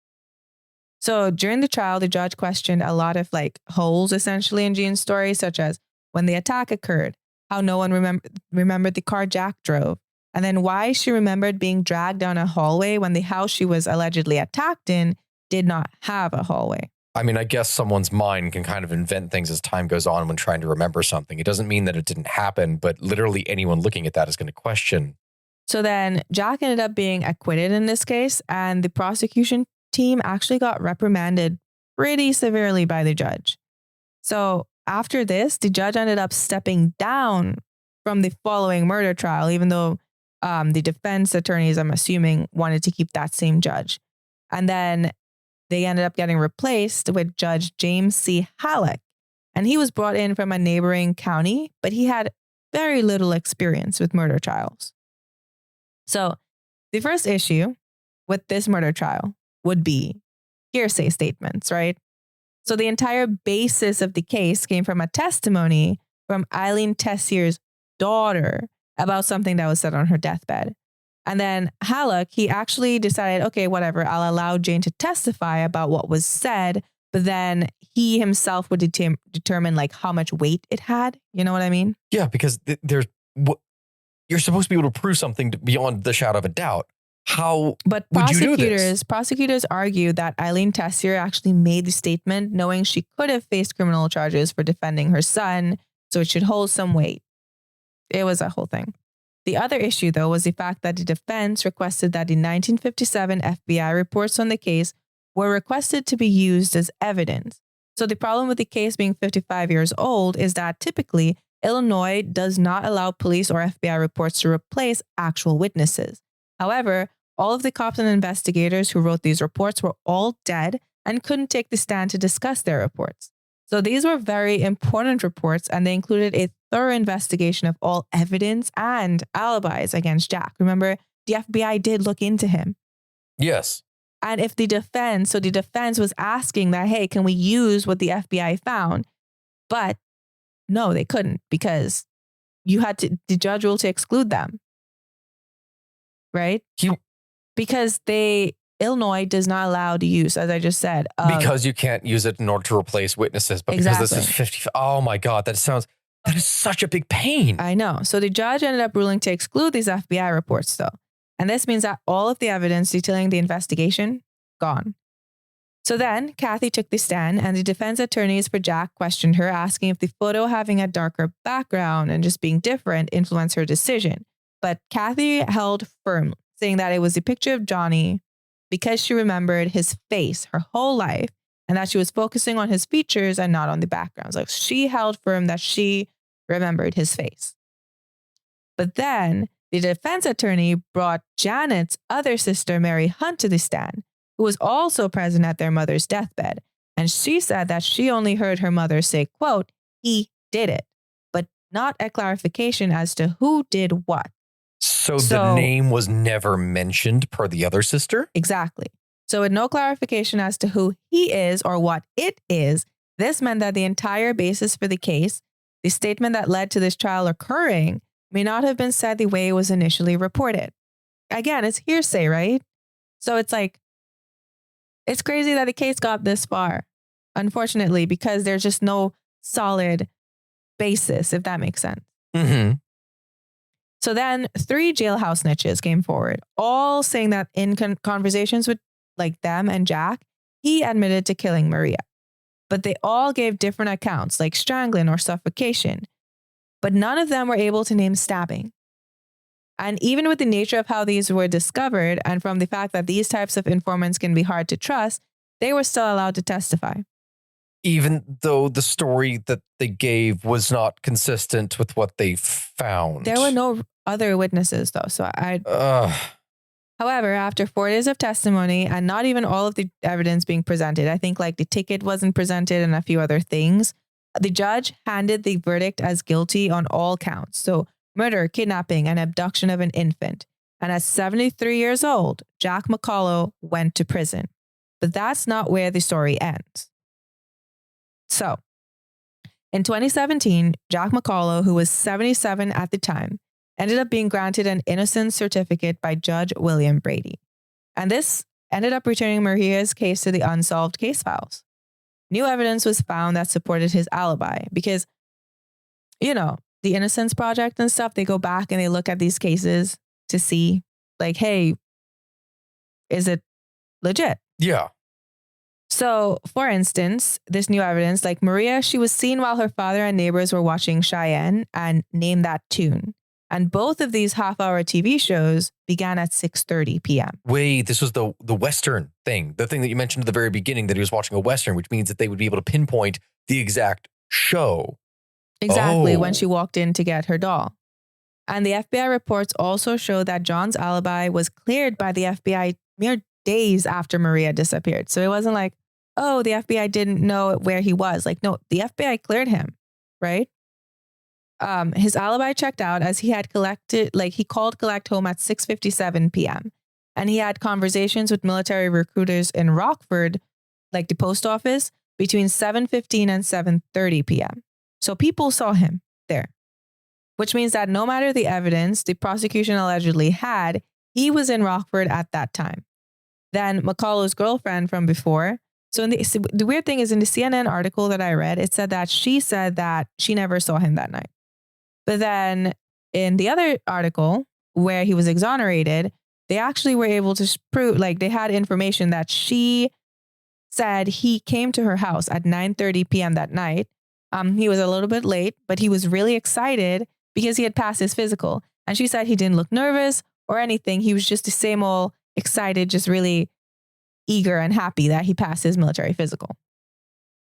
So during the trial, the judge questioned a lot of holes essentially in Jean's story, such as when the attack occurred, how no one remembered the car Jack drove, and then why she remembered being dragged down a hallway when the house she was allegedly attacked in did not have a hallway. I mean, I guess someone's mind can kind of invent things as time goes on when trying to remember something. It doesn't mean that it didn't happen, but literally anyone looking at that is going to question. So then Jack ended up being acquitted in this case, and the prosecution team actually got reprimanded pretty severely by the judge. So after this, the judge ended up stepping down from the following murder trial, even though the defense attorneys, I'm assuming, wanted to keep that same judge. And then they ended up getting replaced with Judge James C. Halleck. And he was brought in from a neighboring county, but he had very little experience with murder trials. So the first issue with this murder trial would be hearsay statements, right? So the entire basis of the case came from a testimony from Eileen Tessier's daughter about something that was said on her deathbed. And then Halleck, he actually decided, okay, whatever, I'll allow Jane to testify about what was said, but then he himself would determine how much weight it had. You know what I mean? Yeah, because you're supposed to be able to prove something beyond the shadow of a doubt. How but would you do this? Prosecutors argued that Eileen Tessier actually made the statement knowing she could have faced criminal charges for defending her son, so it should hold some weight. It was a whole thing. The other issue, though, was the fact that the defense requested that the 1957 FBI reports on the case were requested to be used as evidence. So the problem with the case being 55 years old is that typically Illinois does not allow police or FBI reports to replace actual witnesses. However, all of the cops and investigators who wrote these reports were all dead and couldn't take the stand to discuss their reports. So these were very important reports, and they included a thorough investigation of all evidence and alibis against Jack. Remember, the FBI did look into him. Yes. And if the defense was asking that, hey, can we use what the FBI found? But no, they couldn't, because the judge ruled to exclude them. Right? Because Illinois does not allow the use, as I just said. Because you can't use it in order to replace witnesses. But because this is 50. Oh my God, that is such a big pain. I know. So the judge ended up ruling to exclude these FBI reports, though. And this means that all of the evidence detailing the investigation, gone. So then Kathy took the stand, and the defense attorneys for Jack questioned her, asking if the photo having a darker background and just being different influenced her decision. But Kathy held firm, saying that it was a picture of Johnny because she remembered his face her whole life, and that she was focusing on his features and not on the backgrounds. Like, she held firm that she remembered his face. But then the defense attorney brought Janet's other sister, Mary Hunt, to the stand, who was also present at their mother's deathbed. And she said that she only heard her mother say, quote, "He did it," but not a clarification as to who did what. So the name was never mentioned per the other sister? Exactly. So with no clarification as to who he is or what it is, this meant that the entire basis for the case, the statement that led to this trial occurring, may not have been said the way it was initially reported. Again, it's hearsay, right? So it's like, it's crazy that the case got this far, unfortunately, because there's just no solid basis, if that makes sense. Mm-hmm. So then 3 jailhouse snitches came forward, all saying that in conversations with like them and Jack, he admitted to killing Maria. But they all gave different accounts, like strangling or suffocation. But none of them were able to name stabbing. And even with the nature of how these were discovered, and from the fact that these types of informants can be hard to trust, they were still allowed to testify. Even though the story that they gave was not consistent with what they found. There were no other witnesses, though. So However, after 4 days of testimony and not even all of the evidence being presented, I think like the ticket wasn't presented and a few other things, the judge handed the verdict as guilty on all counts. So murder, kidnapping, and abduction of an infant. And at 73 years old, Jack McCullough went to prison. But that's not where the story ends. So, in 2017, Jack McCullough, who was 77 at the time, ended up being granted an innocence certificate by Judge William Brady. And this ended up returning Maria's case to the unsolved case files. New evidence was found that supported his alibi because, you know, the Innocence Project and stuff, they go back and they look at these cases to see, like, hey, is it legit? Yeah. So, for instance, this new evidence, like Maria, she was seen while her father and neighbors were watching Cheyenne and Name That Tune. And both of these half-hour TV shows began at 6:30 p.m. Wait, this was the Western thing, the thing that you mentioned at the very beginning, that he was watching a Western, which means that they would be able to pinpoint the exact show. Exactly, when she walked in to get her doll. And the FBI reports also show that John's alibi was cleared by the FBI mere days after Maria disappeared. So it wasn't like, oh, the FBI didn't know where he was. Like, no, the FBI cleared him, right? His alibi checked out as he had he called collect home at 6:57 p.m. And he had conversations with military recruiters in Rockford, like the post office, between 7:15 and 7:30 p.m. So people saw him there, which means that no matter the evidence the prosecution allegedly had, he was in Rockford at that time. Then McCullough's girlfriend from before. So the weird thing is, in the CNN article that I read, it said that she never saw him that night. But then in the other article where he was exonerated, they actually were able to prove, like, they had information that she said he came to her house at 9:30 p.m. that night. He was a little bit late, but he was really excited because he had passed his physical. And she said he didn't look nervous or anything. He was just the same old excited, just really eager and happy that he passed his military physical.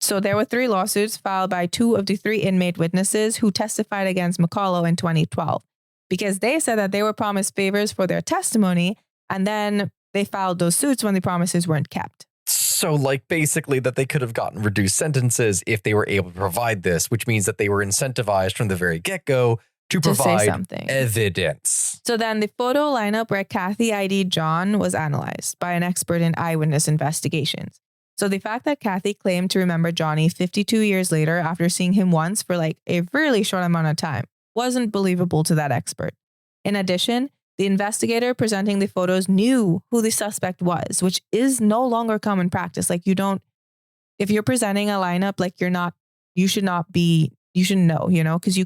So there were 3 lawsuits filed by 2 of the 3 inmate witnesses who testified against McCullough in 2012 because they said that they were promised favors for their testimony, and then they filed those suits when the promises weren't kept. So, like, basically that they could have gotten reduced sentences if they were able to provide this, which means that they were incentivized from the very get-go to provide something. evidence. So then the photo lineup where Kathy ID'd John was analyzed by an expert in eyewitness investigations. So the fact that Kathy claimed to remember Johnny 52 years later after seeing him once for like a really short amount of time wasn't believable to that expert. In addition, the investigator presenting the photos knew who the suspect was, which is no longer common practice. Like if you're presenting a lineup, like you should know, because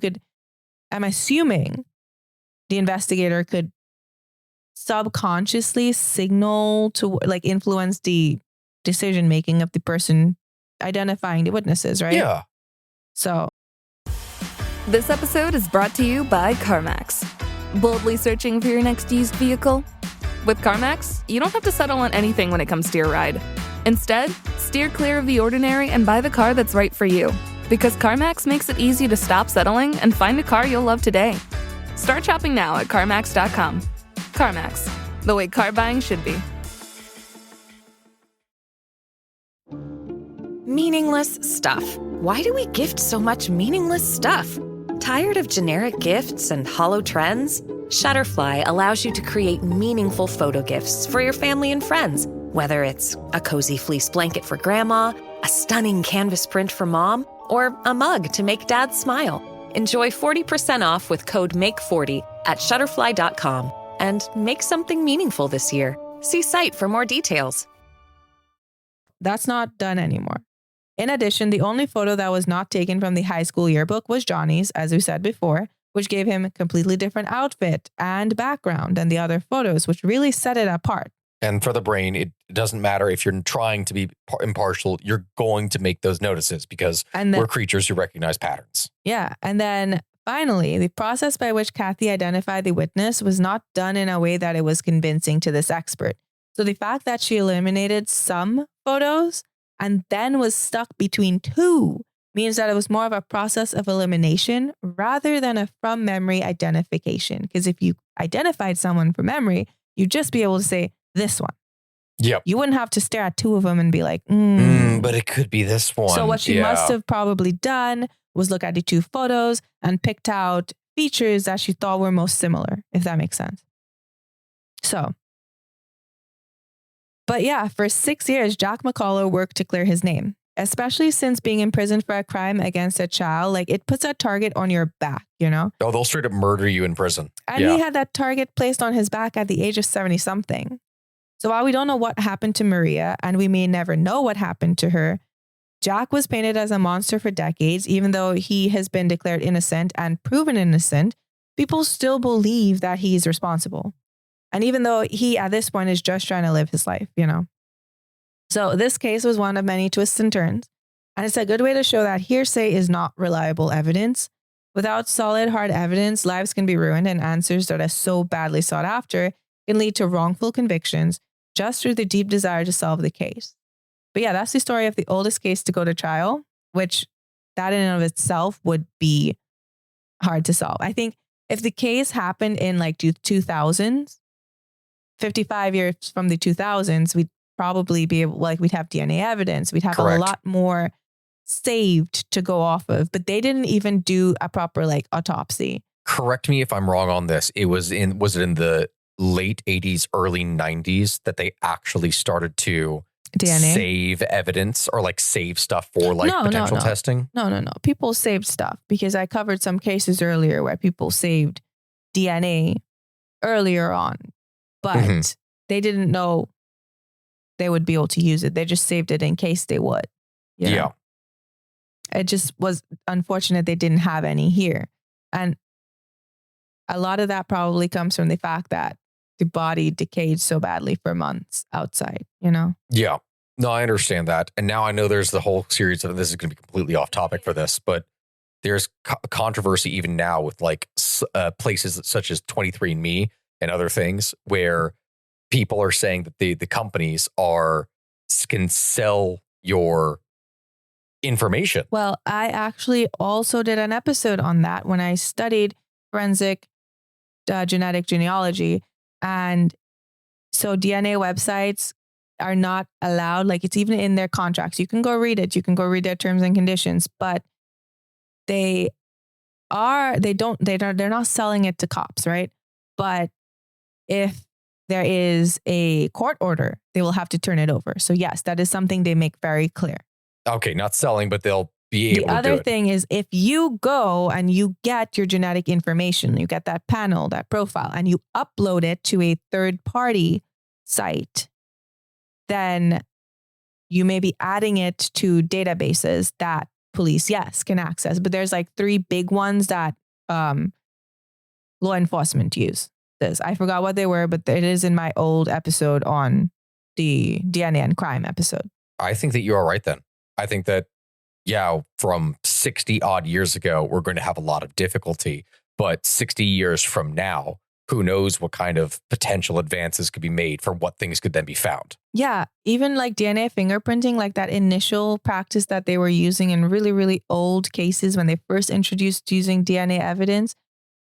I'm assuming the investigator could subconsciously signal to like influence the decision making of the person identifying the witnesses, right? Yeah. So This episode is brought to you by CarMax. Boldly searching for your next used vehicle? With CarMax, you don't have to settle on anything when it comes to your ride. Instead, steer clear of the ordinary and buy the car that's right for you. Because CarMax makes it easy to stop settling and find a car you'll love today. Start shopping now at CarMax.com. CarMax, the way car buying should be. Meaningless stuff. Why do we gift so much meaningless stuff? Tired of generic gifts and hollow trends? Shutterfly allows you to create meaningful photo gifts for your family and friends. Whether it's a cozy fleece blanket for grandma, a stunning canvas print for mom, or a mug to make dad smile. Enjoy 40% off with code MAKE40 at Shutterfly.com and make something meaningful this year. See site for more details. that's not done anymore. In addition, the only photo that was not taken from the high school yearbook was Johnny's, as we said before, which gave him a completely different outfit and background than the other photos, which really set it apart. And for the brain, it doesn't matter if you're trying to be impartial, you're going to make those notices because we're creatures who recognize patterns. Yeah. And then finally, the process by which Kathy identified the witness was not done in a way that it was convincing to this expert. So the fact that she eliminated some photos and then was stuck between 2 means that it was more of a process of elimination rather than a from memory identification. Because if you identified someone from memory, you'd just be able to say this one. Yep. You wouldn't have to stare at 2 of them and be like, but it could be this one. So what she must have probably done was look at the 2 photos and picked out features that she thought were most similar, if that makes sense. So, but yeah, for 6 years, Jack McCullough worked to clear his name, especially since being imprisoned for a crime against a child. Like, it puts a target on your back, you know? Oh, they'll straight up murder you in prison. And he had that target placed on his back at the age of 70 something. So while we don't know what happened to Maria, and we may never know what happened to her, Jack was painted as a monster for decades. Even though he has been declared innocent and proven innocent, people still believe that he's responsible. And even though he, at this point, is just trying to live his life, you know. So this case was one of many twists and turns. And it's a good way to show that hearsay is not reliable evidence. Without solid, hard evidence, lives can be ruined, and answers that are so badly sought after can lead to wrongful convictions just through the deep desire to solve the case. But yeah, that's the story of the oldest case to go to trial, which that in and of itself would be hard to solve. I think if the case happened in like 2000s, 55 years from the 2000s, we'd probably be able, like, we'd have DNA evidence. We'd have a lot more saved to go off of, but they didn't even do a proper like autopsy. Correct me if I'm wrong on this. Was it in the late 80s, early 90s that they actually started to DNA save evidence or like save stuff for like potential testing? No. People saved stuff because I covered some cases earlier where people saved DNA earlier on, but they didn't know they would be able to use it. They just saved it in case they would. You know? Yeah. It just was unfortunate they didn't have any here. And a lot of that probably comes from the fact that the body decayed so badly for months outside, you know? Yeah. No, I understand that. And now I know there's the whole series of, this is going to be completely off topic for this, but there's controversy even now with like places such as 23andMe and other things where people are saying that the companies can sell your information. Well, I actually also did an episode on that when I studied forensic genetic genealogy. And so DNA websites are not allowed, like it's even in their contracts. You can go read it. You can go read their terms and conditions, but they're not selling it to cops, right? But if there is a court order, they will have to turn it over. So yes, that is something they make very clear. Okay, not selling, but they'll be able to do it. The other thing is if you go and you get your genetic information, you get that panel, that profile, and you upload it to a third-party site, then you may be adding it to databases that police, yes, can access. But there's like 3 big ones that law enforcement use. I forgot what they were, but it is in my old episode on the DNA and crime episode. I think that you are right then. I think that, yeah, from 60 odd years ago, we're going to have a lot of difficulty. But 60 years from now, who knows what kind of potential advances could be made for what things could then be found. Yeah, even like DNA fingerprinting, like that initial practice that they were using in really, really old cases when they first introduced using DNA evidence,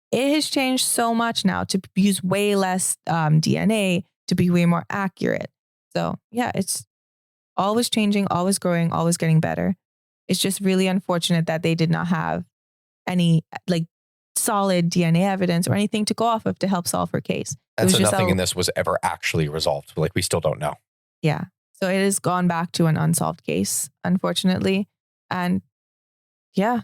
it has changed so much now to use way less DNA to be way more accurate. So yeah, it's always changing, always growing, always getting better. It's just really unfortunate that they did not have any like solid DNA evidence or anything to go off of to help solve her case. And so nothing in this was ever actually resolved. Like we still don't know. Yeah. So it has gone back to an unsolved case, unfortunately. And yeah.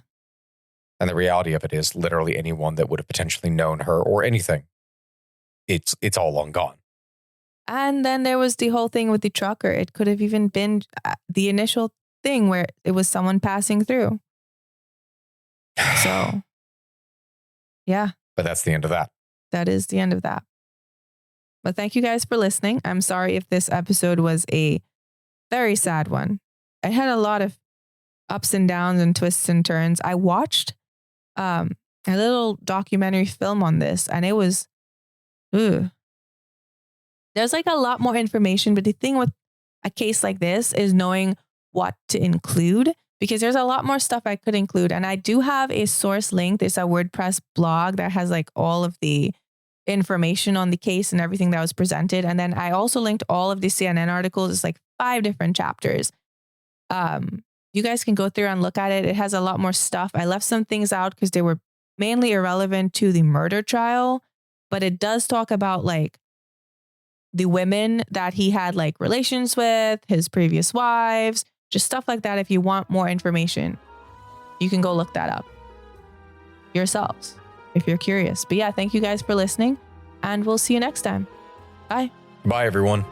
And the reality of it is literally anyone that would have potentially known her or anything, it's all long gone. And then there was the whole thing with the trucker. It could have even been the initial thing where it was someone passing through. So, yeah. But that's the end of that. That is the end of that. But thank you guys for listening. I'm sorry if this episode was a very sad one. It had a lot of ups and downs and twists and turns. I watched a little documentary film on this and it was, there's like a lot more information, but the thing with a case like this is knowing what to include because there's a lot more stuff I could include. And I do have a source link. There's a WordPress blog that has like all of the information on the case and everything that was presented. And then I also linked all of the CNN articles. It's like 5 different chapters. You guys can go through and look at it. It has a lot more stuff. I left some things out because they were mainly irrelevant to the murder trial, but it does talk about like the women that he had like relations with, his previous wives, just stuff like that. If you want more information, you can go look that up yourselves if you're curious. But yeah, thank you guys for listening and we'll see you next time. Bye. Bye, everyone.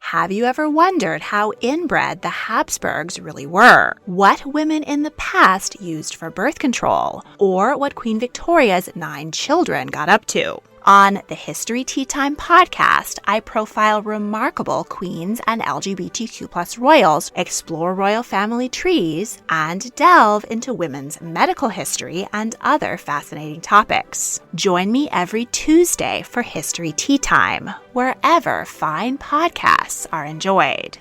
Have you ever wondered how inbred the Habsburgs really were? What women in the past used for birth control? Or what Queen Victoria's 9 children got up to? On the History Tea Time podcast, I profile remarkable queens and LGBTQ+ royals, explore royal family trees, and delve into women's medical history and other fascinating topics. Join me every Tuesday for History Tea Time, wherever fine podcasts are enjoyed.